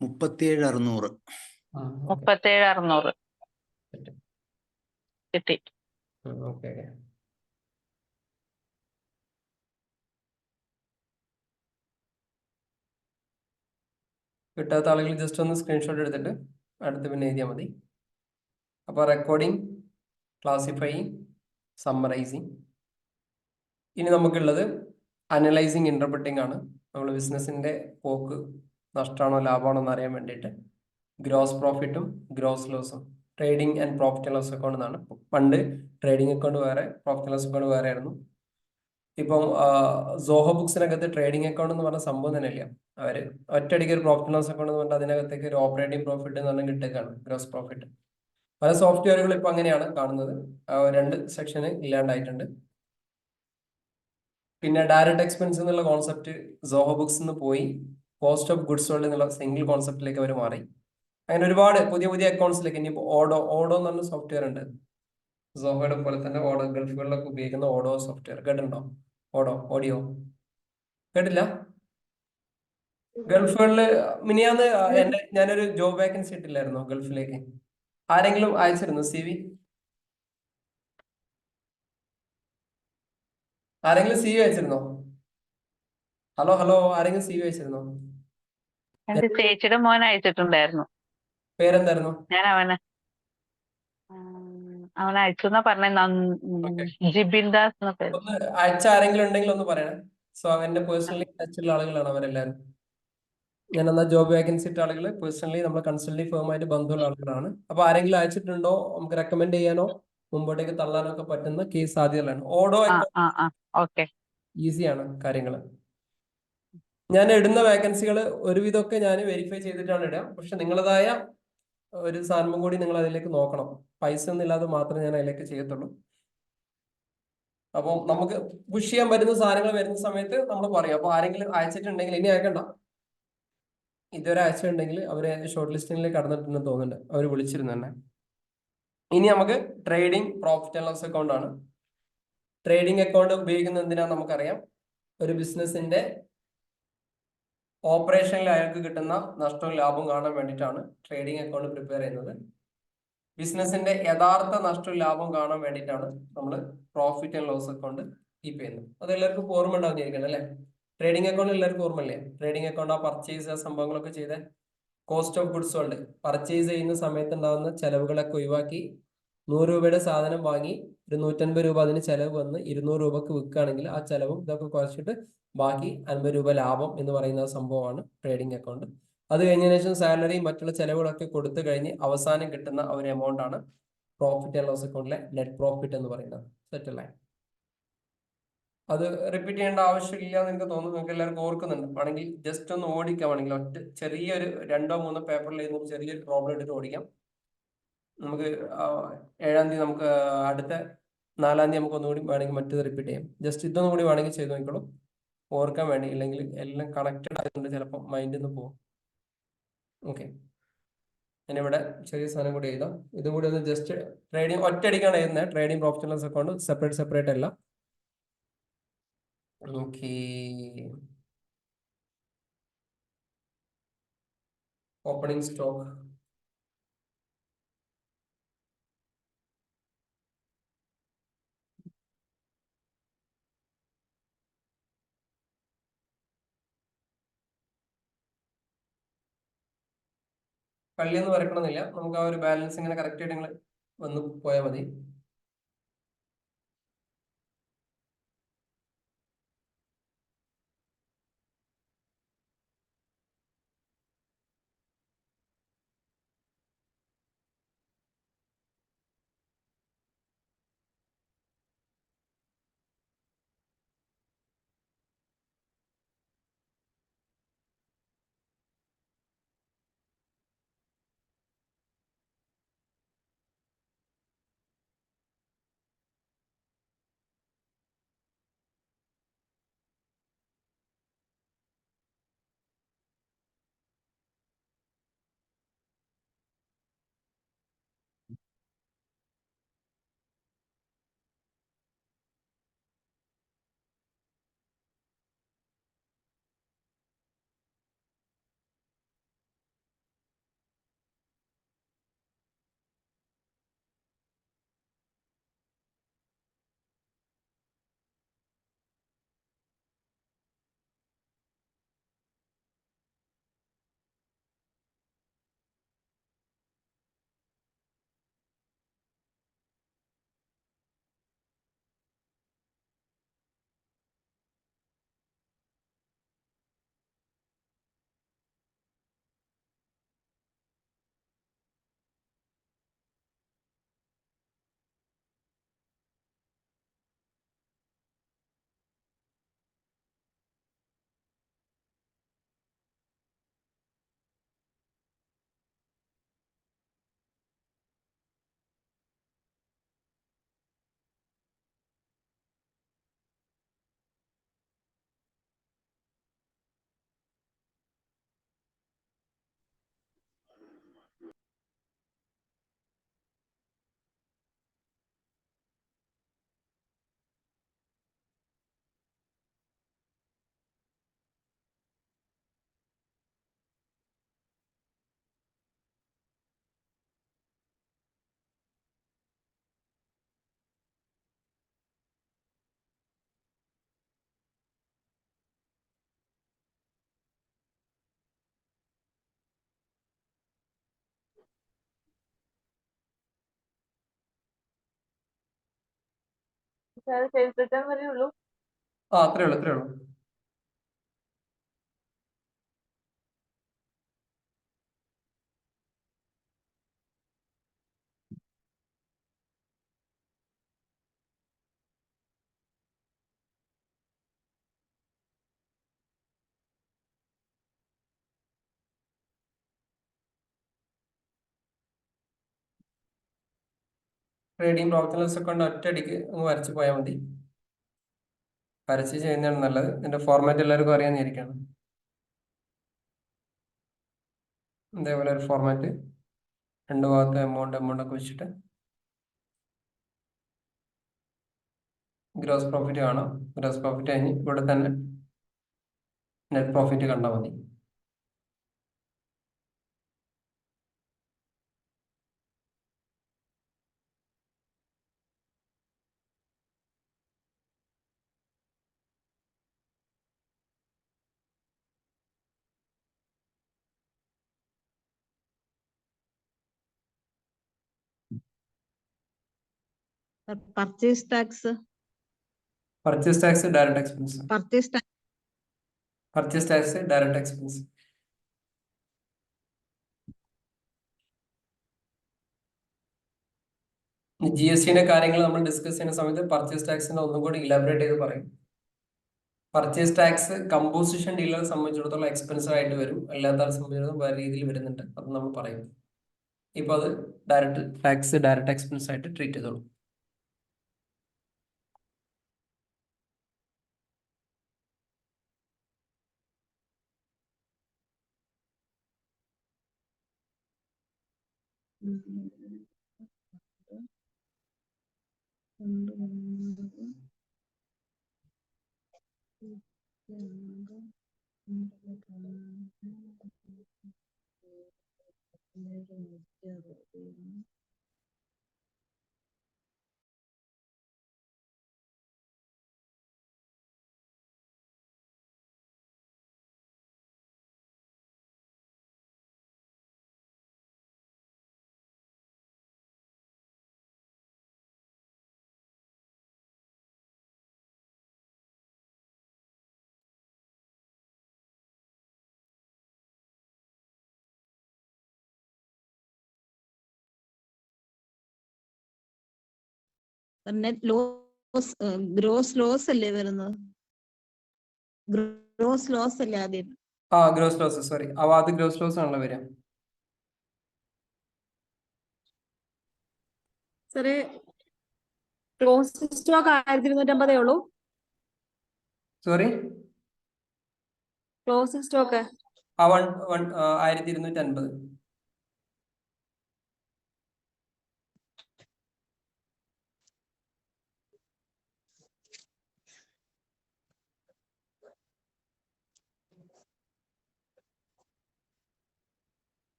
37,600. 37,600 കിട്ടി. ഓക്കെ. കിട്ടാത്ത ആളുകൾ ജസ്റ്റ് ഒന്ന് സ്ക്രീൻഷോട്ട് എടുത്തിട്ട് അടുത്ത് പിന്നെ എഴുതിയാൽ മതി. അപ്പോൾ റെക്കോർഡിംഗ്, ക്ലാസിഫൈയിങ്, സമ്മറൈസിങ്. ഇനി നമുക്കുള്ളത് അനലൈസിങ്, ഇന്റർപ്രറ്റിംഗ് ആണ്. നമ്മൾ ബിസിനസിന്റെ പോക്ക് നഷ്ടമാണോ ലാഭമാണോ എന്ന് അറിയാൻ വേണ്ടിയിട്ട് ഗ്രോസ് പ്രോഫിറ്റും ഗ്രോസ് ലോസും, trading and profit and loss account എന്നാണ്. പണ്ട് ട്രേഡിംഗ് അക്കൗണ്ട് വേറെ, പ്രോഫിറ്റ് ആൻഡ് ലോസ് അക്കൗണ്ട് വേറെ ആയിരുന്നു. ഇപ്പം സോഹോ ബുക്സിനകത്ത് ട്രേഡിംഗ് അക്കൗണ്ട് എന്ന് പറഞ്ഞ സംഭവം തന്നെ ഇല്ല. അവര് ഒറ്റയടിക്ക് ഒരു പ്രോഫിറ്റ് ആൻഡ് ലോസ് അക്കൗണ്ട് എന്ന് പറഞ്ഞാൽ അതിനകത്തേക്ക് ഒരു ഓപ്പറേറ്റിംഗ് പ്രോഫിറ്റ് എന്ന് പറഞ്ഞാൽ കിട്ടുകയാണ്, ഗ്രോസ് പ്രോഫിറ്റ്. പല സോഫ്റ്റ്വെയറുകൾ ഇപ്പൊ അങ്ങനെയാണ് കാണുന്നത്. 2 സെക്ഷന് ഇല്ലാണ്ടായിട്ടുണ്ട്. പിന്നെ ഡയറക്റ്റ് എക്സ്പെൻസ് എന്നുള്ള കോൺസെപ്റ്റ് സോഹോ ബുക്സ് നിന്ന് പോയി കോസ്റ്റ് ഓഫ് ഗുഡ്സ് സോൾഡ് എന്നുള്ള സിംഗിൾ കോൺസെപ്റ്റിലേക്ക് അവർ മാറി. അങ്ങനെ ഒരുപാട് പുതിയ പുതിയ അക്കൗണ്ട്സിലേക്ക് ഇനിയിപ്പോൾ ഓഡോ എന്ന് പറഞ്ഞ സോഫ്റ്റ്വെയർ ഉണ്ട്. സോഹോയുടെ പോലെ തന്നെ ഓഡോ, ഗൾഫുകളിലൊക്കെ ഉപയോഗിക്കുന്ന ഓഡോ സോഫ്റ്റ്വെയർ കേട്ടിട്ടുണ്ടോ? ഓഡിയോ കേട്ടില്ല? ഗൾഫുകളില് മിനിയാന്ന് ഞാനൊരു ജോബ് വേക്കൻസി ഇട്ടില്ലായിരുന്നോ ഗൾഫിലേക്ക്? ആരെങ്കിലും അയച്ചിരുന്നു CV? ആരെങ്കിലും CV അയച്ചിരുന്നോ? ഹലോ, ആരെങ്കിലും CV അയച്ചിരുന്നോ? എന്റെ ചേച്ചിയുടെ മോൻ അയച്ചിട്ടുണ്ടായിരുന്നു. പേരെന്തായിരുന്നു? ഞാൻ അവൻ അയച്ചു എന്നാ പറഞ്ഞ, ജിബിൻ ദാസ് എന്ന പേര്. ഒന്ന് അയച്ച ആരെങ്കിലും ഉണ്ടെങ്കിൽ ഒന്ന് പറയണേ. സോ എന്റെ പേഴ്സണലി ടച്ചുള്ള ആളുകളാണ് അവരെല്ലാവരും. ഞാൻ എന്നാ ജോബ് വേക്കൻസി ഇട്ട ആളുകൾ പേഴ്സണലി നമ്മുടെ കൺസൾട്ടിംഗ് ഫേമായിട്ട് ബന്ധമുള്ള ആളുകളാണ്. അപ്പൊ ആരെങ്കിലും അയച്ചിട്ടുണ്ടോ നമുക്ക് റെക്കമെൻഡ് ചെയ്യാനോ മുമ്പോട്ടേക്ക് തള്ളാനോ ഒക്കെ പറ്റുന്ന കേസ് സാധ്യതകളാണ്. ഓഡോ ഓക്കെ, ഈസിയാണ് കാര്യങ്ങൾ. ഞാൻ ഇടുന്ന വേക്കൻസികൾ ഒരുവിധമൊക്കെ ഞാൻ വെരിഫൈ ചെയ്തിട്ടാണ് ഇടുക. പക്ഷെ നിങ്ങളതായ ഒരു സാധനം കൂടി നിങ്ങൾ അതിലേക്ക് നോക്കണം. പൈസ ഒന്നും ഇല്ലാതെ മാത്രമേ ഞാൻ അതിലേക്ക് ചെയ്യത്തുള്ളൂ. അപ്പോൾ നമുക്ക് പുഷ് ചെയ്യാൻ പറ്റുന്ന സാധനങ്ങൾ വരുന്ന സമയത്ത് നമ്മൾ പറയും. അപ്പൊ ആരെങ്കിലും അയച്ചിട്ടുണ്ടെങ്കിൽ ഇനി അയക്കണ്ട. ഇതുവരെ അയച്ചിട്ടുണ്ടെങ്കിൽ അവര് ഷോർട്ട് ലിസ്റ്റിംഗിലേക്ക് കടന്നിട്ടുണ്ടെന്ന് തോന്നുന്നുണ്ട്. അവർ വിളിച്ചിരുന്നു തന്നെ. ഇനി നമുക്ക് trading profit and loss account ആണ്. ട്രേഡിംഗ് അക്കൗണ്ട് ഉപയോഗിക്കുന്നത് എന്തിനാന്ന് നമുക്കറിയാം. ഒരു ബിസിനസിന്റെ ഓപ്പറേഷനിൽ അയാൾക്ക് കിട്ടുന്ന നഷ്ടവും ലാഭവും കാണാൻ വേണ്ടിയിട്ടാണ് ട്രേഡിംഗ് അക്കൗണ്ട് പ്രിപ്പയർ ചെയ്യുന്നത്. ബിസിനസിന്റെ യഥാർത്ഥ നഷ്ടവും ലാഭവും കാണാൻ വേണ്ടിയിട്ടാണ് നമ്മൾ profit and loss account keep ചെയ്യുന്നത്. അത് എല്ലാവർക്കും ഓർമ്മ ഉണ്ടാവുന്നിരിക്കണം അല്ലെ? ട്രേഡിംഗ് അക്കൗണ്ട് എല്ലാവർക്കും ഓർമ്മയില്ലേ? ട്രേഡിംഗ് അക്കൗണ്ട് ആ പർച്ചേസ് സംഭവങ്ങളൊക്കെ ചെയ്ത cost of goods sold, purchase ചെയ്യുന്ന സമയത്ത് ഉണ്ടാകുന്ന ചെലവുകളൊക്കെ ഒഴിവാക്കി 100 രൂപയുടെ സാധനം വാങ്ങി ഒരു 150 രൂപ അതിന് ചെലവ് വന്ന് 200 രൂപക്ക് വിൽക്കുകയാണെങ്കിൽ ആ ചെലവും ഇതൊക്കെ കുറച്ചിട്ട് ബാക്കി 50 രൂപ ലാഭം എന്ന് പറയുന്ന സംഭവമാണ് ട്രേഡിംഗ് അക്കൗണ്ട്. അത് കഴിഞ്ഞതിന് ശേഷം സാലറി മറ്റുള്ള ചെലവുകളൊക്കെ കൊടുത്തു കഴിഞ്ഞ് അവസാനം കിട്ടുന്ന ഒരു എമൗണ്ട് ആണ് പ്രോഫിറ്റ് ആൻഡ് ലോസ് അക്കൗണ്ടിലെ നെറ്റ് പ്രോഫിറ്റ് എന്ന് പറയുന്നത്. സെറ്റ് അല്ലേ? അത് റിപ്പീറ്റ് ചെയ്യേണ്ട ആവശ്യമില്ല എന്ന് എനിക്ക് തോന്നുന്നു. നിങ്ങൾക്ക് എല്ലാവർക്കും ഓർക്കുന്നുണ്ട്. ആണെങ്കിൽ ജസ്റ്റ് ഒന്ന് ഓടിക്കാണെങ്കിൽ ഒറ്റ ചെറിയൊരു 2-3 പേപ്പറിൽ ചെറിയൊരു പ്രോബ്ലം എടുത്ത് ഓടിക്കാം. നമുക്ക് 7-ാം തീയതി നമുക്ക് അടുത്ത 4-ാം തീയതി നമുക്ക് ഒന്നുകൂടി വേണമെങ്കിൽ മറ്റേത് റിപ്പീറ്റ് ചെയ്യാം. ജസ്റ്റ് ഇതൊന്നും കൂടി വേണമെങ്കിൽ ചെയ്ത് നോക്കിക്കോളൂ, ഓർക്കാൻ വേണ്ടി. ഇല്ലെങ്കിൽ എല്ലാം കണക്റ്റഡ് ആയതുകൊണ്ട് ചിലപ്പോൾ മൈൻഡിൽ നിന്ന് പോകും. ഓക്കെ, ഞാനിവിടെ ചെറിയ സാധനം കൂടി എഴുതാം. ഇതും കൂടി ഒന്ന് ജസ്റ്റ് ട്രേഡിംഗ് ഒറ്റയടിക്കാണ് എഴുതുന്നത്. Trading profit and loss account separate അല്ല. Okay, opening stock. കള്ളിയൊന്നും വരക്കണമെന്നില്ല. നമുക്ക് ആ ഒരു ബാലൻസ് ഇങ്ങനെ കറക്റ്റ് ആയിട്ട് നിങ്ങൾ വന്ന് പോയാൽ മതി. സാർ സെയിൽസ് റിട്ടേൺ വരെ ഉള്ളൂ. ആ അത്രേ ഉള്ളൂ, അത്രേ ഉള്ളൂ. ട്രേഡിംഗ് പ്രൊഫഷണൽ അക്കൗണ്ട് ഒറ്റയടിക്ക് അങ്ങ് വരച്ച് പോയാൽ മതി. വരച്ച് ചെയ്യുന്നതാണ് നല്ലത്. ഇതിന്റെ ഫോർമാറ്റ് എല്ലാവർക്കും അറിയാമെന്നിരിക്കണം. ഇതേപോലെ ഒരു ഫോർമാറ്റ്, രണ്ട് ഭാഗത്ത് എമൗണ്ട് ഒക്കെ വെച്ചിട്ട് ഗ്രോസ് പ്രോഫിറ്റ് കാണാം. ഗ്രോസ് പ്രോഫിറ്റ് കഴിഞ്ഞ് ഇവിടെ തന്നെ നെറ്റ് പ്രോഫിറ്റ് കണ്ടാൽ മതി. Purchase tax, purchase tax direct expense. Purchase tax purchase tax direct expense. GST കാര്യങ്ങൾ നമ്മൾ ഡിസ്കസ് ചെയ്യുന്ന സമയത്ത് പർച്ചേസ് ടാക്സിന്റെ ഒന്നും കൂടി ഇലാബറേറ്റ് ചെയ്ത് പറയും. പർച്ചേസ് ടാക്സ് കമ്പോസിഷൻ ഡീലറെ സംബന്ധിച്ചിടത്തോളം എക്സ്പെൻസീവ് ആയിട്ട് വരും, അല്ലാത്ത സംബന്ധിച്ചിടത്തോളം വേറെ രീതിയിൽ വരുന്നുണ്ട്. അത് നമ്മൾ പറയും. ഇപ്പൊ അത് ഡയറക്റ്റ് ടാക്സ് ഡയറക്റ്റ് എക്സ്പെൻസ് ആയിട്ട് ട്രീറ്റ് ചെയ്തോളൂ. നെറ്റ് ലോസ്, ഗ്രോസ് ലോസ് അല്ലേ വരുന്നത്? ഗ്രോസ് ലോസ് അല്ലേ ആദ്യം? ഗ്രോസ് ലോസ്, സോറി, അത് ഗ്രോസ് ലോസ് ആണല്ലോ വരിക. സാറേ ക്ലോസ് സ്റ്റോക്ക് 1250 ഉള്ളൂ. Sorry, closing stock 1250.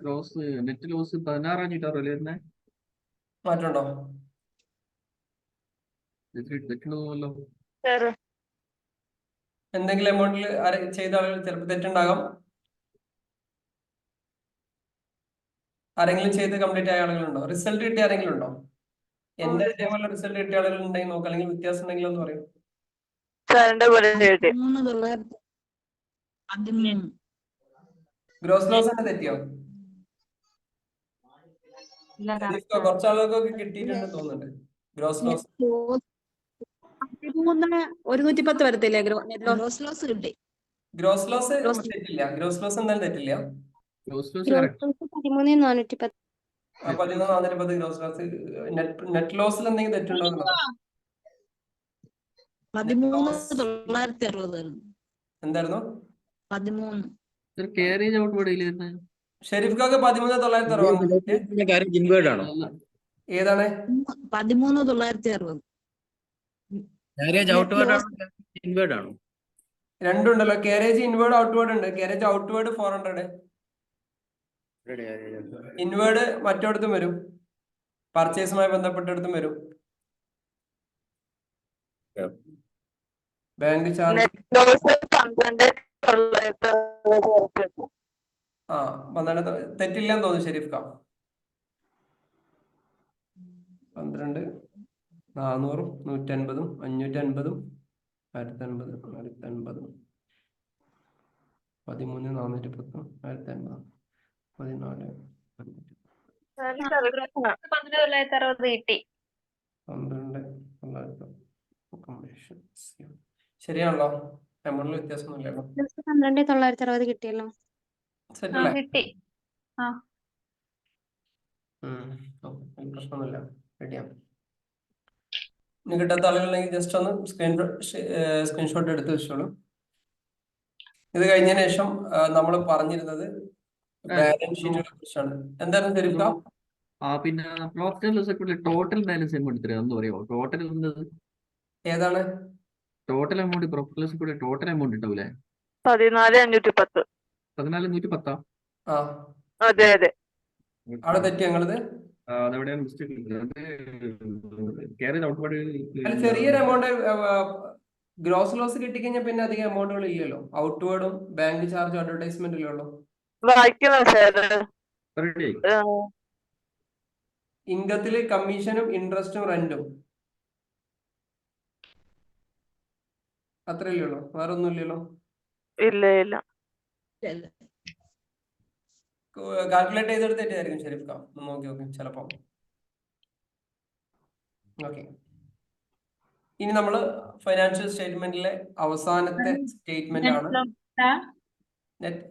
Gross net loss 16,560 വരുന്നേ. മാറ്റമുണ്ടോ? തെറ്റുണ്ടല്ലോ. എന്തെങ്കിലും എമൗണ്ടിൽ ചെയ്ത ആളുകൾ ചിലപ്പോൾ തെറ്റുണ്ടാകാം. ആരെങ്കിലും ചെയ്ത് കംപ്ലീറ്റ് ആയ ആളുകളുണ്ടോ? റിസൾട്ട് കിട്ടിയ ആരെങ്കിലും ഉണ്ടോ? എന്റെ ഇതേപോലെ റിസൾട്ട് കിട്ടിയ ആളുകൾ ഉണ്ടെങ്കിൽ നോക്കാം, അല്ലെങ്കിൽ വ്യത്യാസം ഉണ്ടെങ്കിൽ ഒന്ന് പറയും. ഗ്രോസ് ലോസ് തന്നെ തെറ്റിയോ? കുറച്ച് ആളുകൾക്കൊക്കെ കിട്ടിയിട്ടുണ്ട് തോന്നുന്നുണ്ട് ഗ്രോസ് ലോസ്. 110 വരത്തില്ലേ net loss? ഗ്രോസ് ലോസ് കിട്ടി. ഗ്രോസ് ലോസ് Gross- തെറ്റില്ല. ഗ്രോസ് ലോസ് എന്തായാലും തെറ്റില്ല. Gross loss correct. 13,410. 13,410 gross loss. Net ലോസിൽ എന്തെങ്കിലും തെറ്റുണ്ടോ എന്നുള്ളത് 13,960 എന്തായിരുന്നു? 13. കാരേജ് ഔട്ട്വേർഡ് ഇല്ലായിരുന്നു. ഷെരീഫ്ക്കാക്ക് 13,960 കാര്യം ഇൻവേർഡ് ആണോ? ഏതാണ്? 13,960. കാരേജ് ഔട്ട്വേർഡ് ആണോ ഇൻവേർഡ് ആണോ? രണ്ടുണ്ടല്ലോ. കാരേജ് ഇൻവേർഡ് ഔട്ട്വേർഡ് ഉണ്ട്. കാരേജ് ഔട്ട്വേർഡ് 400, ഇൻവേർഡ് മറ്റോടത്തും വരും, പർച്ചേസുമായി ബന്ധപ്പെട്ടിടത്തും വരും. ബാങ്ക് ചാർജ് ആ 12 തെറ്റില്ലെന്ന് തോന്നുന്നു ഷെരീഫ് ഖാൻ. 12, 400, 150, 550, 1050, 1050, 13, 410, 1050, 14, 12,960 കിട്ടി. 12, 900. ശരിയാണല്ലോ, എമൗണ്ടിൽ വ്യത്യാസമൊന്നുമില്ലല്ലോ. 12,960 കിട്ടിയല്ലോ. സെറ്റ് അല്ലേ? കിട്ടി. പ്രശ്നമൊന്നുമില്ല, റെഡിയാണ്. ഇനി കിട്ടാത്ത ആളുകളുണ്ടെങ്കിൽ ജസ്റ്റ് ഒന്ന് സ്ക്രീൻഷോട്ട് എടുത്ത് വെച്ചോളൂ. ഇത് കഴിഞ്ഞതിന് ശേഷം നമ്മൾ പറഞ്ഞിരുന്നത് ബാലൻസ് ഷീറ്റുകളെ കുറിച്ചാണ്. എന്തായിരുന്നു ഷെരീഫ് ഖാൻ? പിന്നെ പ്രോഫിറ്റ് ആൻഡ് ലോസ് അക്കൗണ്ടിൽ ടോട്ടൽ ബാലൻസ് എമൗണ്ട് എത്രയാണ് ഒന്ന് പറയുമോ? ടോട്ടൽ ഏതാണ്? ടോട്ടൽ എമൗണ്ട് പ്രോഫിറ്റ് ലോസ് അക്കൗണ്ടിൽ ടോട്ടൽ എമൗണ്ട് ഉണ്ടാവില്ലേ? 14,510. 14,110. ആ അതെ അതെ. അവിടെ തെറ്റി ഞങ്ങളത്. അതെവിടെയാണ് മിസ്റ്റേക്ക്? കാരേജ് ഔട്ട്വേർഡ് അല്ല, ചെറിയൊരു എമൗണ്ട് ഗ്രോസ് ലോസ് കിട്ടിക്കഴിഞ്ഞാൽ പിന്നെ അധികം എമൗണ്ടുകൾ ഇല്ലല്ലോ. ഔട്ട്വേർഡും ബാങ്ക് ചാർജും അഡ്വർടൈസ്മെന്റിലേ ഉള്ളൂ. വായിക്കണം സാർ. റെഡി. ഇൻകത്തില് കമ്മീഷനും ഇൻട്രസ്റ്റും റെന്റും അത്രയല്ലേ ഉള്ളൂ, വേറെ ഒന്നും ഇല്ലല്ലോ. ഇല്ല ഇല്ല. കാൽക്കുലേറ്റ് ചെയ്തെടുത്ത് തെറ്റായിരിക്കും ഷെരീഫ് ഖാൻ. നോക്കി നോക്കി ചിലപ്പോ. ഓക്കെ, ഇനി നമ്മൾ ഫൈനാൻഷ്യൽ സ്റ്റേറ്റ്മെന്റിലെ അവസാനത്തെ സ്റ്റേറ്റ്മെന്റ് ആണ്.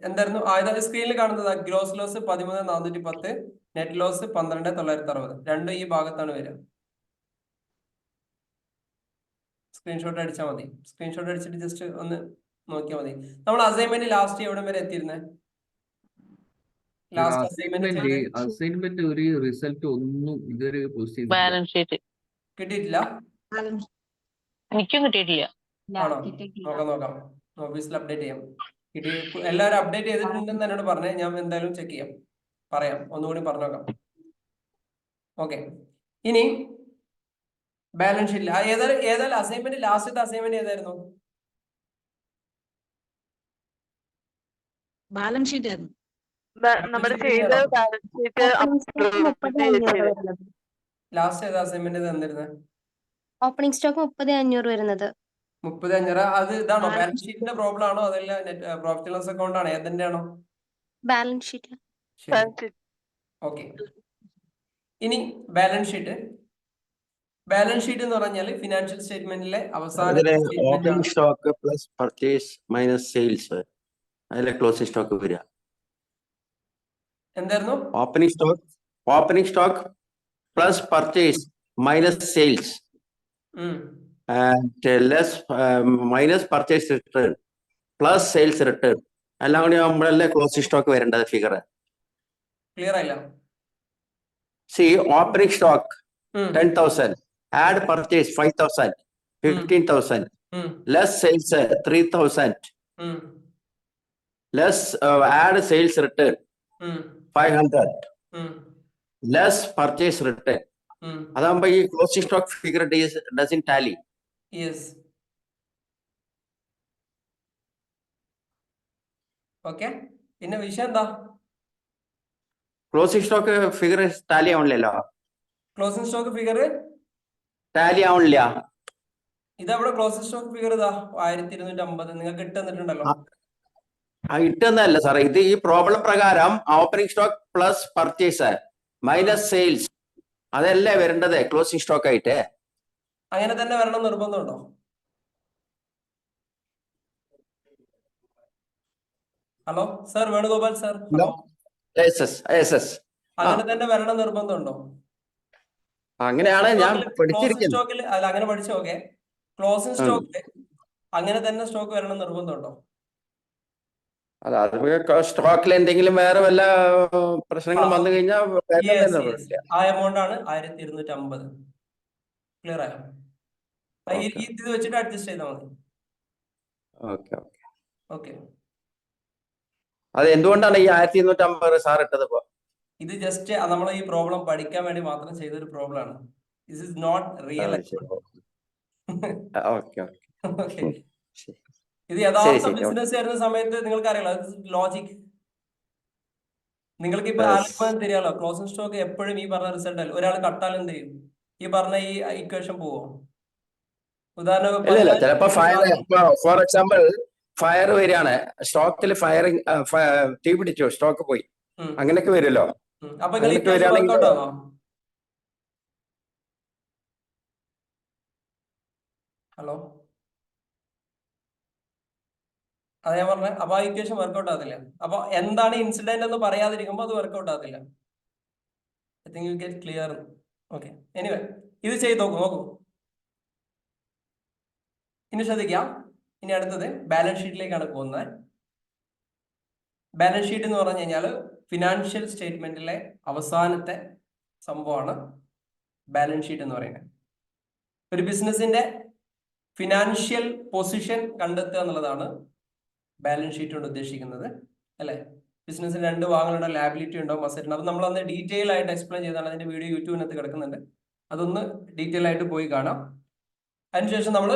എന്തായിരുന്നു ആദ്യ സ്ക്രീനിൽ കാണുന്നത്? Gross loss 13,410, net loss 12,960. രണ്ടും ഈ ഭാഗത്താണ് വരിക. സ്ക്രീൻഷോട്ട് അടിച്ചാൽ മതി. സ്ക്രീൻഷോട്ട് അടിച്ചിട്ട് ജസ്റ്റ് ഒന്ന് നോക്കിയാൽ മതി. നമ്മൾ അസൈൻമെന്റ് ലാസ്റ്റ് എവിടെ വരെ എത്തിയിരുന്നേ? ലാസ്റ്റ് അസൈൻമെന്റ് ഒരു റിസൾട്ട് ഒന്നും ഇതുവരെ പോസ്റ്റ് ചെയ്തിട്ടില്ല. ബാലൻസ് ഷീറ്റ് കിട്ടിയിട്ടില്ല. എനിക്കും കിട്ടിയിട്ടില്ല. ആണോ? നോക്കാം. ഓഫീസിൽ അപ്ഡേറ്റ് ചെയ്യാം. എല്ലാവരും അപ്ഡേറ്റ് ചെയ്തിട്ടുണ്ടെന്ന് എന്നോട് പറഞ്ഞേ. ഞാൻ എന്തായാലും ചെക്ക് ചെയ്യാം, പറയാം, ഒന്നുകൂടി പറഞ്ഞോക്കാം. ഓക്കെ, ഇനി ബാലൻസ് ഷീറ്റിൽ ഏതായാലും അസൈൻമെന്റ് ലാസ്റ്റത്തെ അസൈൻമെന്റ് ഏതായിരുന്നു? ബാലൻസ് ഷീറ്റ് ആയിരുന്നു. നമ്മുടെ ചെയ്ത ബാലൻസ് ഷീറ്റ് ലാസ്റ്റ് ഏതാ അസൈൻമെന്റ് തന്നിരുന്നത്? ഓപ്പണിംഗ് സ്റ്റോക്ക് 30,500 വരുന്നത്. 30,500. അത് ഇതാണോ ബാലൻസ് ഷീറ്റിന്റെ പ്രോബ്ലം ആണോ അതല്ല പ്രോഫിറ്റ് ലോസ് അക്കൗണ്ട് ആണോ? ഏതിന്റെ ആണോ? Balance sheet. ഓക്കെ, ഇനി ബാലൻസ് ഷീറ്റ് എന്ന് പറഞ്ഞാൽ ഫിനാൻഷ്യൽ സ്റ്റേറ്റ്മെന്റിലെ അവസാന opening stock plus purchase minus sales, അതിലെ ക്ലോസിംഗ് സ്റ്റോക്ക് വരിക. എന്തായിരുന്നു? Opening stock plus purchase minus sales less minus purchase return plus sales return എല്ലാം കൂടി നമ്മളല്ലേ ക്ലോസിംഗ് സ്റ്റോക്ക് വരേണ്ടത് ഫിഗർ. ക്ലിയർ ആയില്ല? See, opening stock 10,000, add purchase 5,000, 15,000, less sales 3,000, less add sales return 500, less purchase return. അതാകുമ്പോ ഈ closing stock figure doesn't tally. Yes. Okay, പിന്നെ വിഷയം എന്താ? ക്ലോസിംഗ് സ്റ്റോക്ക് ഫിഗർ ടാലി ആവണില്ലല്ലോ. ക്ലോസിംഗ് സ്റ്റോക്ക് ഫിഗർ ടാലി ആവണില്ല. ഇതവിടെ ക്ലോസിംഗ് സ്റ്റോക്ക് ഫിഗർ ഇതാ 1250 നിങ്ങൾക്ക് ഇട്ട് തന്നിട്ടുണ്ടല്ലോ. ഇട്ടെന്നല്ല സാറേ, ഇത് ഈ പ്രോബ്ലം പ്രകാരം opening stock plus purchase minus sales അതല്ലേ വരേണ്ടത് ക്ലോസിംഗ് സ്റ്റോക്ക് ആയിട്ട്. അങ്ങനെ തന്നെ വരണം നിർബന്ധമുണ്ടോ? Hello sir, Venugopal sir. Hello. Hello. yes. അങ്ങനെ തന്നെ വരണം നിർബന്ധമുണ്ടോ? അങ്ങനെയാണ് ഞാൻ ക്ലോസിംഗ് പഠിച്ചിരിക്കുന്നത്. സ്റ്റോക്കിൽ അല്ല, അങ്ങനെ പഠിച്ചു. ഓക്കെ, ക്ലോസിംഗ് സ്റ്റോക്കിൽ അങ്ങനെ തന്നെ സ്റ്റോക്ക് വരണം നിർബന്ധമുണ്ടോ? അത് സ്റ്റോക്കിൽ എന്തെങ്കിലും വേറെ വല്ല പ്രശ്നങ്ങളും വന്നു കഴിഞ്ഞാൽ ആ എമൗണ്ട് ആണ് 1250. ക്ലിയർ ആയോ? ഇത് വെച്ചിട്ട് അഡ്ജസ്റ്റ് ചെയ്താൽ മതി. ഓക്കെ. അത് എന്തുകൊണ്ടാണ് ഈ 1250 സാർ ഇട്ടത്? ഇത് ജസ്റ്റ് നമ്മൾ ഈ പ്രോബ്ലം പഠിക്കാൻ വേണ്ടി മാത്രം ചെയ്തൊരു പ്രോബ്ലം ആണ്. This is not real. Okay. ഇത് യഥാർത്ഥ ബിസിനസ് വരുന്ന സമയത്ത് നിങ്ങൾക്ക് അറിയാലോ, ലോജിക്. നിങ്ങൾക്ക് ഇപ്പൊ ആലോചിക്കാൻ தெரியாലോ, ക്ലോസിംഗ് സ്റ്റോക്ക് എപ്പോഴും ഈ പറഞ്ഞ റിസൾട്ട് അല്ല. ഒരാൾ കട്ടാൽ എന്ത് ചെയ്യും? ഈ പറഞ്ഞ ഈ ഇക്വേഷൻ പോവോ? ഇല്ല, ചിലപ്പോ ഫോർ എക്സാമ്പിൾ ഫയർ വരികയാണ്, സ്റ്റോക്കിൽ ഫയറിങ് തീ പിടിച്ചു, സ്റ്റോക്ക് പോയി, അങ്ങനെയൊക്കെ വരുമല്ലോ. അപ്പൊ വർക്ക്ഔട്ട് ആണോ? ഹലോ, അതാ ഞാൻ പറഞ്ഞത്. അപ്പൊ ആ ഇക്വേഷൻ വർക്ക്ഔട്ട് ആകത്തില്ല. അപ്പൊ എന്താണ് ഇൻസിഡന്റ് എന്ന് പറയാതിരിക്കുമ്പോൾ അത് വർക്ക്ഔട്ട് ആകത്തില്ല. I think you get clear. Okay, anyway ഇത് ചെയ്ത് നോക്കൂ. ഇനി ശ്രദ്ധിക്കാം. ഇനി അടുത്തത് ബാലൻസ് ഷീറ്റിലേക്കാണ് പോകുന്നത്. ബാലൻസ് ഷീറ്റ് എന്ന് പറഞ്ഞു കഴിഞ്ഞാൽ ഫിനാൻഷ്യൽ സ്റ്റേറ്റ്മെന്റിലെ അവസാനത്തെ സംഭവമാണ് ബാലൻസ് ഷീറ്റ് എന്ന് പറയുന്നത്. ഒരു ബിസിനസിന്റെ ഫിനാൻഷ്യൽ പൊസിഷൻ കണ്ടെത്തുക എന്നുള്ളതാണ് ബാലൻസ് ഷീറ്റ് കൊണ്ട് ഉദ്ദേശിക്കുന്നത്, അല്ലെ? ബിസിനസ്സിന് 2 ഭാഗങ്ങളുണ്ടോ, ലാബിലിറ്റി ഉണ്ടോ, അസറ്റ്. അപ്പൊ നമ്മളൊന്ന് ഡീറ്റെയിൽ ആയിട്ട് എക്സ്പ്ലെയിൻ ചെയ്താണ്. അതിന്റെ വീഡിയോ യൂട്യൂബിനകത്ത് കിടക്കുന്നുണ്ട്, അതൊന്ന് ഡീറ്റെയിൽ ആയിട്ട് പോയി കാണാം. അതിനുശേഷം നമ്മൾ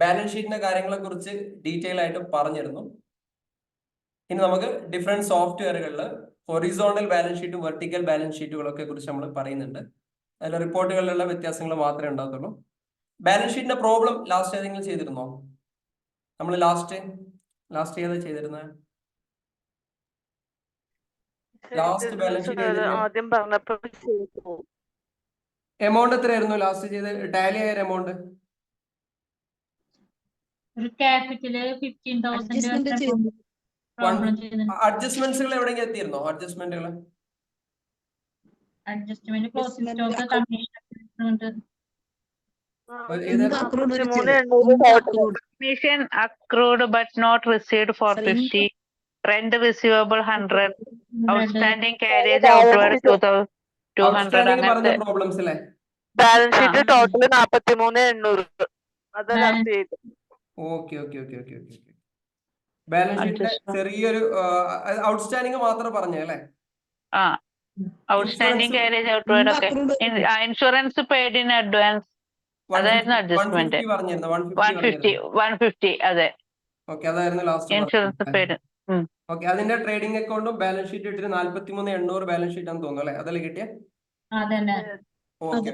ബാലൻസ് ഷീറ്റിന്റെ കാര്യങ്ങളെ കുറിച്ച് ഡീറ്റെയിൽ ആയിട്ട് പറഞ്ഞിരുന്നു. ഇനി നമുക്ക് ഡിഫറെന്റ് സോഫ്റ്റ്വെയറുകളിൽ ഹൊറിസോണ്ടൽ ബാലൻസ് ഷീറ്റും വെർട്ടിക്കൽ ബാലൻസ് ഷീറ്റുകളൊക്കെ കുറിച്ച് നമ്മൾ പറയുന്നുണ്ട്. അതിൽ റിപ്പോർട്ടുകളിലുള്ള വ്യത്യാസങ്ങൾ മാത്രമേ ഉണ്ടാകത്തുള്ളൂ. ബാലൻസ് ഷീറ്റിന്റെ പ്രോബ്ലം ലാസ്റ്റ് ഏതെങ്കിലും ചെയ്തിരുന്നോ? നമ്മൾ ലാസ്റ്റ് ഏതാ ചെയ്തിരുന്നത്? ലാസ്റ്റ് ബാലൻസ് ഷീറ്റ് ആദ്യം പറഞ്ഞപ്പോൾ എമൗണ്ട് എത്രയായിരുന്നു ലാസ്റ്റ് ചെയ്ത് ടാലി ആയ എമൗണ്ട്? ഒരു ക്യാപിറ്റല് 15,000. അഡ്ജസ്റ്റ്മെന്റ്സുകൾ എവിടെയെങ്കിലും എത്തിയിരുന്നോ? അഡ്ജസ്റ്റ്മെന്റുകൾ commission accrued but not received 450, rent receivable 100, outstanding carriage outward 2,200. അങ്ങനത്തെ പ്രോബ്ലംസ് അല്ലേ? Balance sheet total 43,800. അതെല്ലാം ചെയ്തു. ഓക്കെ. ബാലൻസ് ഷീറ്റിന്റെ ചെറിയൊരു ഔട്ട്സ്റ്റാൻഡിങ് മാത്രം പറഞ്ഞു അല്ലേ? ഔട്ട്സ്റ്റാൻഡിങ് കാരേജ് ഔട്ട്വേർഡ് ഒക്കെ, ഇൻഷുറൻസ് പെയ്ഡ് ഇൻ അഡ്വാൻസ്, അതായിരുന്നു അഡ്ജസ്റ്റ്മെന്റ്. 150. അതെ, അതായിരുന്നു ലാസ്റ്റ് ഇൻഷുറൻസ് പെയ്ഡ്. ഓക്കെ, അതിന്റെ ട്രേഡിംഗ് അക്കൗണ്ടും ബാലൻസ് ഷീറ്റ് ഇട്ടിട്ട് 43,800 ബാലൻസ് ഷീറ്റ് ആണെന്ന് തോന്നുന്നു, അല്ലേ? അതല്ലേ കിട്ടിയ? ഓക്കെ.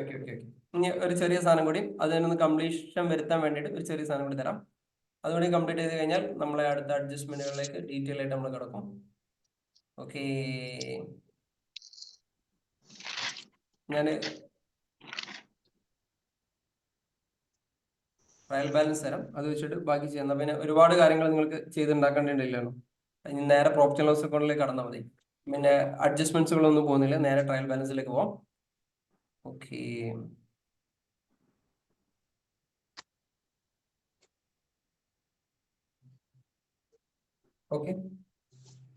ഇനി ഒരു ചെറിയ സാധനം കൂടി, അതിനൊന്ന് കംപ്ലീഷൻ വരുത്താൻ വേണ്ടിയിട്ട് ഒരു ചെറിയ സാധനം കൂടി തരാം. അതുകൂടി കംപ്ലീറ്റ് ചെയ്ത് കഴിഞ്ഞാൽ നമ്മളെ അടുത്ത അഡ്ജസ്റ്റ്മെന്റുകളിലേക്ക് ഡീറ്റെയിൽ ആയിട്ട് നമ്മൾ കിടക്കും. ഓക്കെ, ഞാൻ ട്രയൽ ബാലൻസ് തരാം, അത് വെച്ചിട്ട് ബാക്കി ചെയ്യുന്ന. പിന്നെ ഒരുപാട് കാര്യങ്ങൾ നിങ്ങൾക്ക് ചെയ്തുണ്ടാക്കേണ്ടിയില്ലല്ലോ. ഇനി നേരെ പ്രോഫിറ്റ് ആൻഡ് ലോസ് അക്കൗണ്ടിലേക്ക് കടന്നാൽ മതി. പിന്നെ അഡ്ജസ്റ്റ്മെന്റ്സുകളൊന്നും പോകുന്നില്ല, നേരെ ട്രയൽ ബാലൻസിലേക്ക് പോവാം. Okay,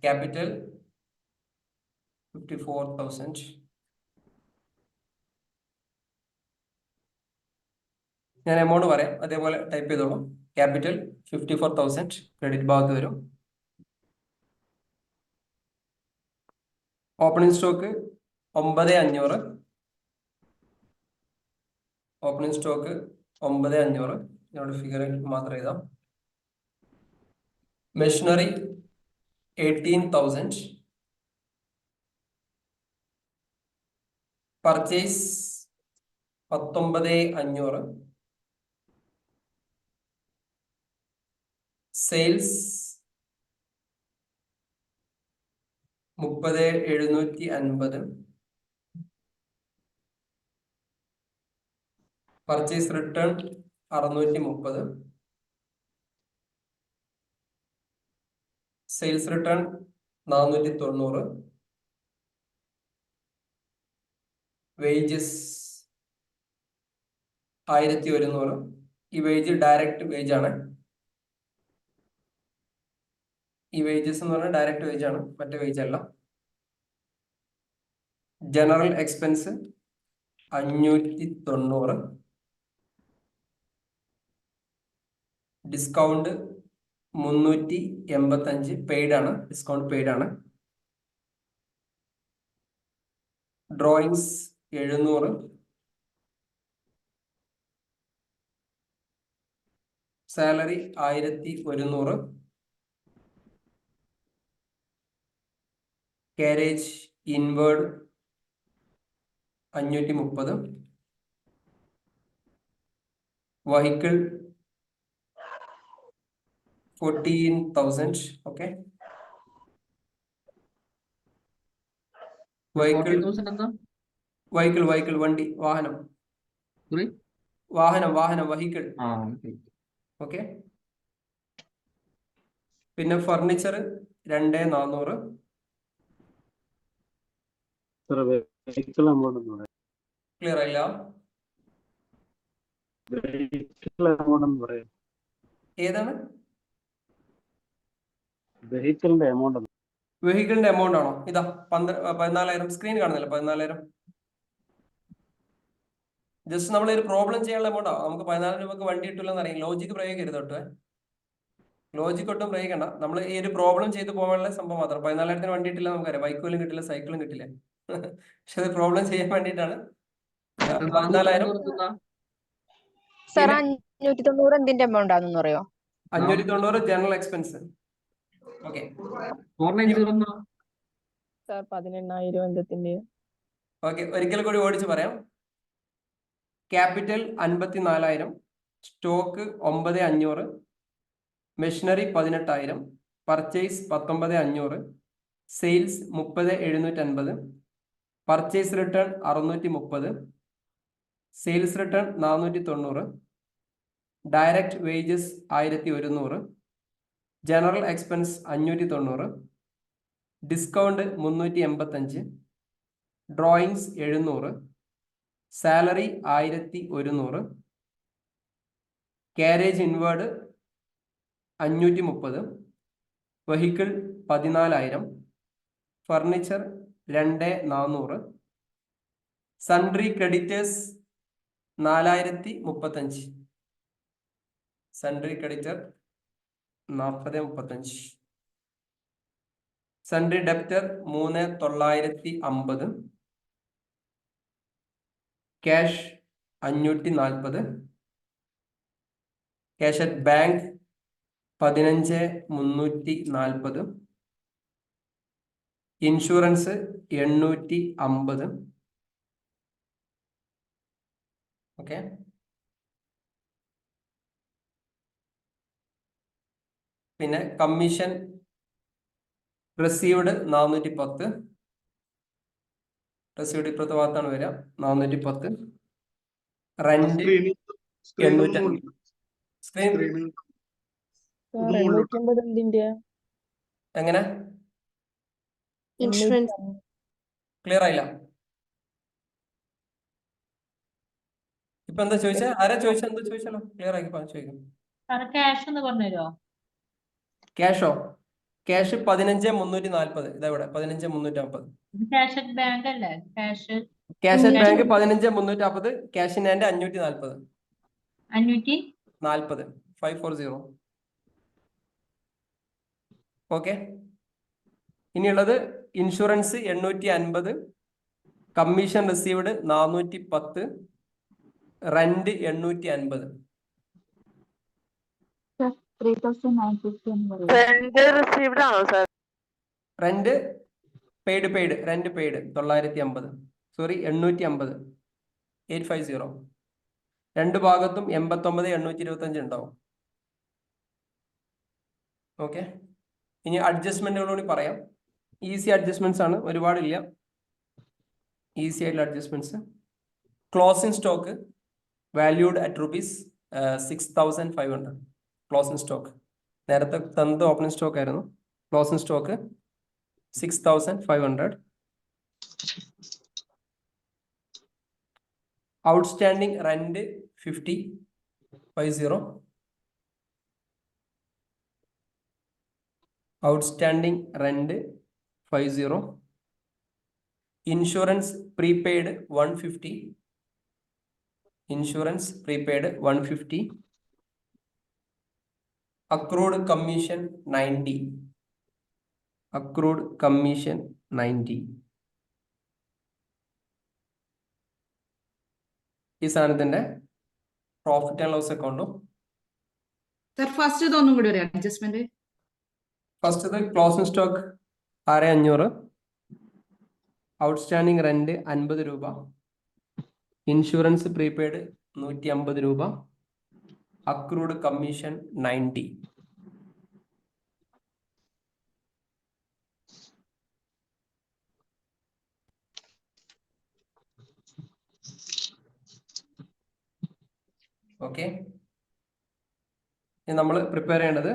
capital 54,000. ഞാൻ എമൗണ്ട് പറയാം, അതേപോലെ ടൈപ്പ് ചെയ്തോളൂ. ക്യാപിറ്റൽ 54,000 ക്രെഡിറ്റ് ഭാഗത്ത് വരും. Opening stock 9,500. Opening stock 9,500. ഇവിടെ ഫിഗർ മാത്രം എഴുതാം. Machinery 18,000. Purchase 19,500. Sales 30,750. Purchase return 630. Sales return 490. Wages 1100. ഈ വേജ് ഡയറക്റ്റ് വേജ് ആണ്. ഈ വേജസ് എന്ന് പറഞ്ഞാൽ ഡയറക്റ്റ് വേജ് ആണ്, മറ്റേ വേജ് അല്ല. General expense 590. ഡിസ്കൗണ്ട് 385 പെയ്ഡ് ആണ്, ഡിസ്കൗണ്ട് പെയ്ഡ് ആണ്. Drawings 700. Salary 1100. Carriage inward 530. Vehicle 14,000. Okay, vehicle 40,000 എന്താ? വെഹിക്കിൾ വണ്ടി, വാഹനം, Sorry? വാഹനം വെഹിക്കിൾ. Okay. ഓക്കെ. പിന്നെ ഫർണിച്ചർ 2400. ക്ലിയർ ആയില്ല? ഏതാണ് വെഹിക്കിളിന്റെ എമൗണ്ട് ആണോ? ഇതാ 14,000. സ്ക്രീൻ കാണുന്നില്ല? 14,000. ജസ്റ്റ് നമ്മൾ ഒരു പ്രോബ്ലം ചെയ്യാനുള്ള എമൗണ്ട് ആവും. നമുക്ക് 14 രൂപക്ക് വണ്ടി കിട്ടില്ലെന്ന് അറിയാം. ലോജിക്ക് പ്രയോഗിക്കരുത് കേട്ടോ. ലോജിക്ക് ഒട്ടും പ്രയോഗിക്കണ്ട. നമ്മൾ ഈ ഒരു പ്രോബ്ലം ചെയ്ത് പോകാനുള്ള സംഭവം മാത്രം. 14,000 വണ്ടി കിട്ടില്ല നമുക്കറിയാം. ബൈക്കും കിട്ടില്ല, സൈക്കിളും കിട്ടില്ല. പക്ഷെ അത് പ്രോബ്ലം ചെയ്യാൻ വേണ്ടിയിട്ടാണ്. 14,000. സാർ 590 എന്തിന്റെ എമൗണ്ട് ആണെന്ന് പറയോ? 590 ജനറൽ എക്സ്പെൻസ്. ഓക്കെ. 490 സാർ 18,000 എന്തിന്റെ? ഓക്കെ, ഒരിക്കൽ കൂടി ഓടിച്ച് പറയാം. Capital 54,000, stock 9,500, machinery 18,000, purchase 19,500, sales 30,750, purchase return 630, sales return 490, direct wages 1,100, general expense 590, discount 385, drawings 700, salary 1,100, carriage inward 530, vehicle 14,000, furniture 2,400, sundry creditors 4,035, sundry creditor 40,35, sundry debtor 3,950, cash 540, cash at bank 15,340, insurance 850. Okay. പിന്നെ കമ്മീഷൻ റിസീവ്ഡ് 410. റിസീവ്ഡ് ഇപ്പോഴത്തെ ഭാഗത്താണ് വരിക. 410. റെന്റ് 850. സ്ക്രീൻ എങ്ങനെ? ഇൻഷുറൻസ് ക്ലിയർ ആയില്ല? ഇപ്പൊ എന്താ ചോദിച്ചാ? ആരാ ചോദിച്ചാ? എന്താ ചോദിച്ചാലോ? ക്ലിയർ ആക്കി ചോദിക്കും. സാറ് ക്യാഷ് എന്ന് പറഞ്ഞുതരോ? ക്യാഷോ? ക്യാഷ് 15,340. ഇതെവിടെ? 15,350. ക്യാഷ് അറ്റ് ബാങ്ക് അല്ലേ? Cash cash at bank 15,340. Cash in hand 540. 540. 540. Okay. ഇനിയുള്ളത് insurance 850, commission received 410, rent 850. Rent paid rent paid 950. Sorry 850. 850. രണ്ട് ഭാഗത്തും 89,825 ഉണ്ടാവും. ഓക്കെ. ഇനി അഡ്ജസ്റ്റ്മെന്റുകളോട് പറയാം. ഈസി അഡ്ജസ്റ്റ്മെന്റ്സ് ആണ്, ഒരുപാടില്ല. ഈസി ആയിട്ടുള്ള adjustments. Closing stock valued at ₹6,500. Closing stock നേരത്തെ തന്നത് ഓപ്പണിംഗ് സ്റ്റോക്ക് ആയിരുന്നു. Closing stock 6,500. Outstanding rent 50. Outstanding rent 50. Insurance prepaid 150. Insurance prepaid 150. Accrued commission 90. Accrued commission 90. ഈ സാധനത്തിന്റെ പ്രോഫിറ്റ് ആൻഡ് ലോസ് അക്കൗണ്ടും സർ ഫസ്റ്റ് ഇതൊന്നും കൂടി ഒരു adjustment. First closing stock 6500. Outstanding rent 50 രൂപ. ഇൻഷുറൻസ് പ്രീപെയ്ഡ് 150 രൂപ. Accrued commission 90. ഓക്കെ, നമ്മൾ പ്രിപ്പയർ ചെയ്യേണ്ടത്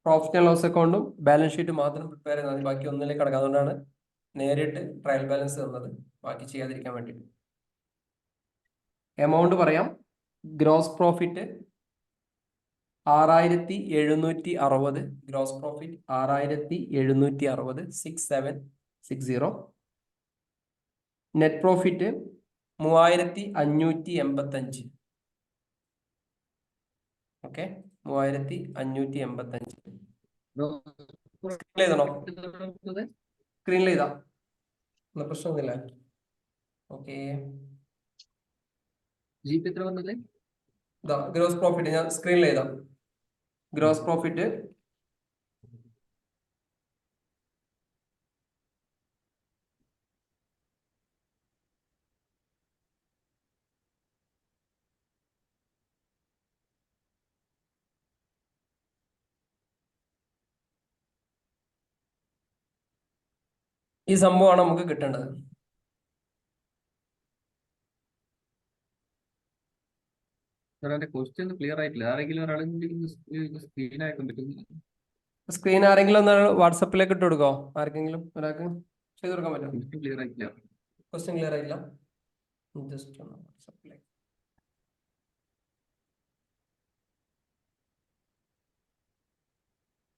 പ്രോഫിറ്റ് ആൻഡ് ലോസ് അക്കൗണ്ടും ബാലൻസ് ഷീറ്റ് മാത്രം പ്രിപ്പയർ ചെയ്താൽ മതി. ബാക്കി ഒന്നിലേക്ക് കിടക്കാം. അതുകൊണ്ടാണ് നേരിട്ട് ട്രയൽ ബാലൻസ് തന്നത്, ബാക്കി ചെയ്യാതിരിക്കാൻ വേണ്ടിയിട്ട്. എമൗണ്ട് പറയാം. Gross profit 6760. Gross profit 6760. 6760. Net profit 3585. Okay, 3585. സ്ക്രീനിൽ എഴുതണോ? സ്ക്രീനിൽ എഴുതാം, പ്രശ്നമൊന്നുമില്ല. ഓക്കെ, GP എത്ര വന്നത്? ഗ്രോസ് പ്രോഫിറ്റ് ഞാൻ സ്ക്രീനിൽ എഴുതാം. ഗ്രോസ് പ്രോഫിറ്റ് ഈ സംഭവമാണ് നമുക്ക് കിട്ടേണ്ടത്. ക്വസ്റ്റ്യൻ ക്ലിയർ ആയിട്ടില്ല. ആരെങ്കിലും ഒരാളെങ്കിലും സ്ക്രീൻ അയക്കാൻ പറ്റുന്നില്ല. സ്ക്രീൻ ആരെങ്കിലും ഒന്ന് വാട്സപ്പിലേക്ക് ഇട്ട് കൊടുക്കോ? ആർക്കെങ്കിലും ഒരാൾക്ക് ചെയ്ത് കൊടുക്കാൻ പറ്റും? ക്ലിയർ ആയിട്ടില്ല. ക്വസ്റ്റ്യൻ ക്ലിയർ ആയില്ല. ജസ്റ്റ് ഒന്ന് വാട്സപ്പിലേക്ക്.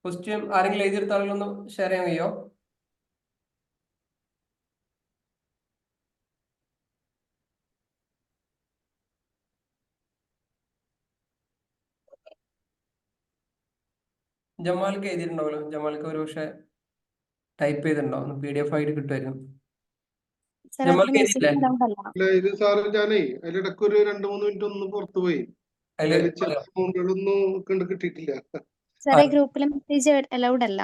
ക്വസ്റ്റ്യൻ ആരെങ്കിലും എഴുതിയെടുത്ത ആളുകളൊന്ന് ഷെയർ ചെയ്യാൻ കഴിയോ? ജമാൽക്ക് എഴുതിയിട്ടുണ്ടാവല്ലോ. ജമാൽക്ക് ഒരു പക്ഷെ ടൈപ്പ് ചെയ്തിട്ടുണ്ടാവും, PDF ആയിട്ട് കിട്ടുമായിരുന്നു. ജമാൽക്ക് എഴുതിയില്ലേ? അല്ല ഇത് സാറ് ഞാനേ അതിലിടക്ക് ഒരു 2-3 മിനിറ്റ് ഒന്ന് പുറത്തു പോയി. അതില് ചില അമൗണ്ടുകളൊന്നും കിട്ടിയിട്ടില്ല. സാറേ ഗ്രൂപ്പിലെ മെസ്സേജ് അലൗഡ് അല്ല.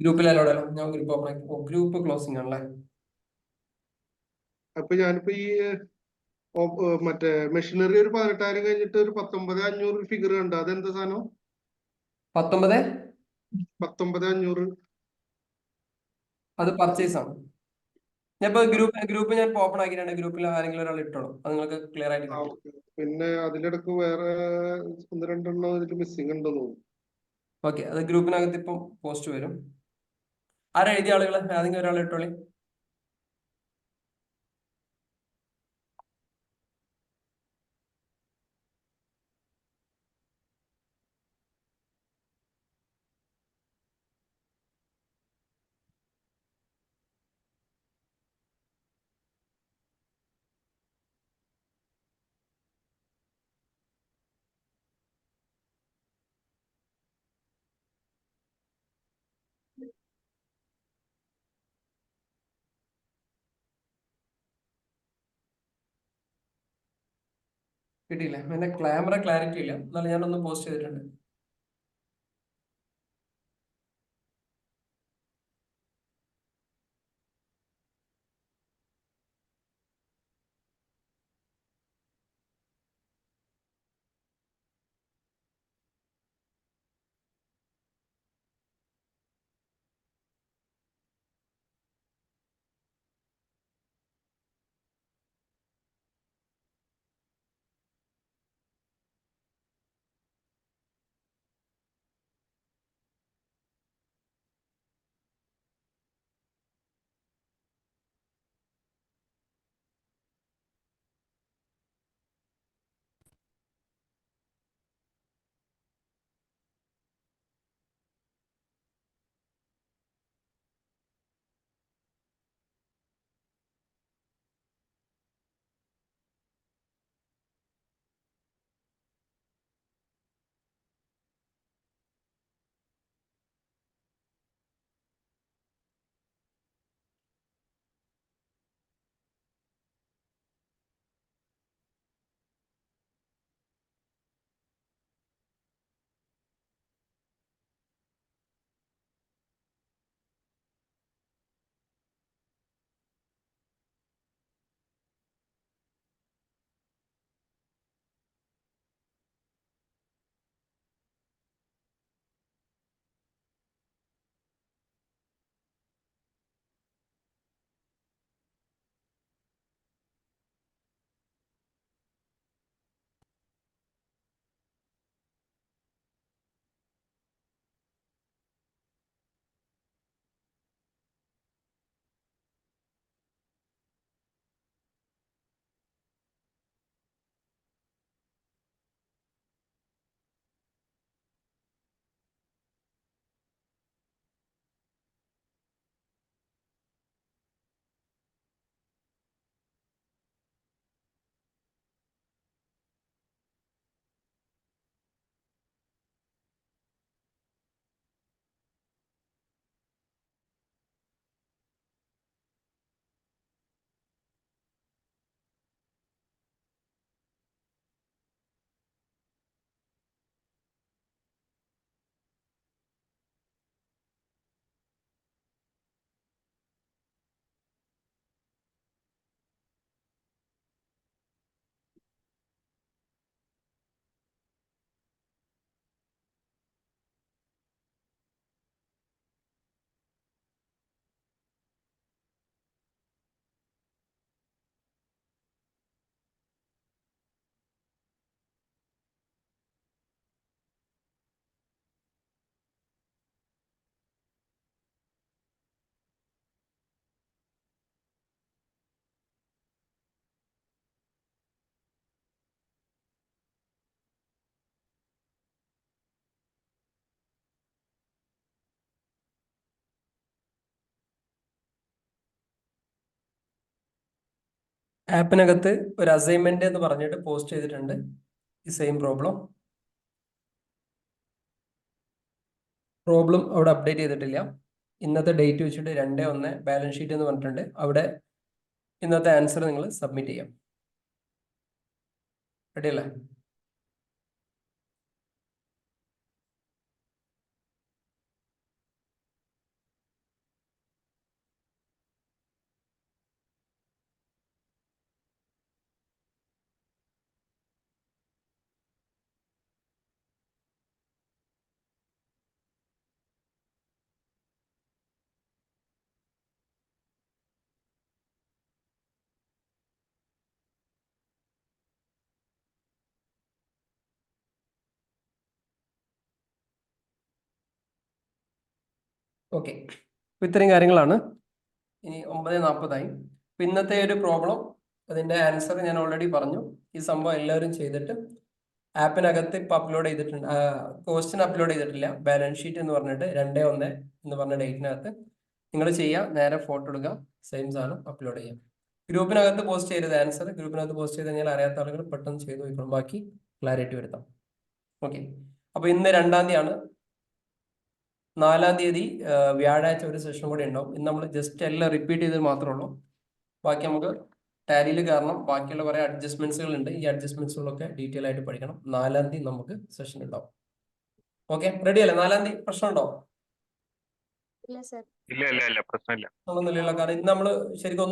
ഗ്രൂപ്പിൽ അലോഡ് അല്ല. ഞാൻ ഗ്രൂപ്പ് ഓപ്പൺ ആക്കി. ഗ്രൂപ്പ് ക്ലോസിംഗ് ആണല്ലേ? അപ്പൊ ഞാനിപ്പോ ഈ മറ്റേ മെഷീനറി ഒരു 18,000 കഴിഞ്ഞിട്ട് ഒരു 19,500 ഫിഗർ കണ്ടു. അതെന്താ സാധനം? 19,500 അത് പർച്ചേസ് ആണ്. ഞാൻ ഇപ്പൊ ഗ്രൂപ്പ് ഞാൻ ഓപ്പൺ ആക്കിയിട്ടുണ്ട്. ഗ്രൂപ്പിൽ ആരെങ്കിലും ഒരാൾ ഇട്ടോളൂ, അത് നിങ്ങൾക്ക് ക്ലിയർ ആയിട്ട് കിട്ടും. പിന്നെ അതിലിടക്ക് വേറെ 1-2 ഇതിൽ മിസ്സിംഗ് ഉണ്ടെന്ന് തോന്നുന്നു. ഓക്കെ, അത് ഗ്രൂപ്പിനകത്ത് ഇപ്പം പോസ്റ്റ് വരും. ആരാ എഴുതിയ ആളുകൾ? ഏതെങ്കിലും ഒരാൾ ഇട്ടോളി. കിട്ടിയില്ല. എന്റെ ക്യാമറ ക്ലാരിറ്റി ഇല്ല, എന്നാലും ഞാനൊന്ന് പോസ്റ്റ് ചെയ്തിട്ടുണ്ട്. ആപ്പിനകത്ത് ഒരു അസൈൻമെന്റ് എന്ന് പറഞ്ഞിട്ട് പോസ്റ്റ് ചെയ്തിട്ടുണ്ട് ഈ സെയിം പ്രോബ്ലം അവിടെ അപ്ഡേറ്റ് ചെയ്തിട്ടില്ല. ഇന്നത്തെ ഡേറ്റ് വെച്ചിട്ട് 2/1 ബാലൻസ് ഷീറ്റ് എന്ന് പറഞ്ഞിട്ടുണ്ട്. അവിടെ ഇന്നത്തെ ആൻസർ നിങ്ങൾ സബ്മിറ്റ് ചെയ്യാം. റെഡി അല്ലേ? ഓക്കെ, അപ്പോൾ ഇത്രയും കാര്യങ്ങളാണ്. ഇനി 9:40 അപ്പോൾ ഇന്നത്തെ ഒരു പ്രോബ്ലം അതിൻ്റെ ആൻസർ ഞാൻ ഓൾറെഡി പറഞ്ഞു. ഈ സംഭവം എല്ലാവരും ചെയ്തിട്ട് ആപ്പിനകത്ത് ഇപ്പം അപ്ലോഡ് ചെയ്തിട്ടുണ്ട്. ക്വസ്റ്റ്യൻ അപ്ലോഡ് ചെയ്തിട്ടില്ല. ബാലൻസ് ഷീറ്റ് എന്ന് പറഞ്ഞിട്ട് 2/1 എന്ന് പറഞ്ഞ ഡേറ്റിനകത്ത് നിങ്ങൾ ചെയ്യുക. നേരെ ഫോട്ടോ എടുക്കുക, സെയിം സാധനം അപ്ലോഡ് ചെയ്യാം. ഗ്രൂപ്പിനകത്ത് പോസ്റ്റ് ചെയ്തത് ആൻസർ ഗ്രൂപ്പിനകത്ത് പോസ്റ്റ് ചെയ്ത് കഴിഞ്ഞാൽ അറിയാത്ത ആളുകൾ പെട്ടെന്ന് ചെയ്ത് പോയിക്കോളും. ബാക്കി ക്ലാരിറ്റി വരുത്താം. ഓക്കെ, അപ്പോൾ ഇന്ന് 2-ാം തീയതിയാണ്. 4-ാം തീയതി വ്യാഴാഴ്ച ഒരു സെഷൻ കൂടി ഉണ്ടാവും. ഇന്ന് നമ്മൾ ജസ്റ്റ് എല്ലാം റിപ്പീറ്റ് ചെയ്തത് മാത്രമേ ഉള്ളൂ. ബാക്കി നമുക്ക് ടാലിയിൽ കാരണം ബാക്കിയുള്ള കുറേ അഡ്ജസ്റ്റ്മെന്റ്സുകൾ ഉണ്ട്. ഈ അഡ്ജസ്റ്റ്മെന്റ്സുകളൊക്കെ ഡീറ്റെയിൽ ആയിട്ട് പഠിക്കണം. 4-ാം തീയതി നമുക്ക് സെഷൻ ഉണ്ടാവും. ഓക്കെ, റെഡി അല്ലേ? 4-ാം തീയതി പ്രശ്നമുണ്ടോ? ഇല്ല പ്രശ്നമില്ല. കാരണം ഇന്ന് നമ്മൾ ശരിക്കും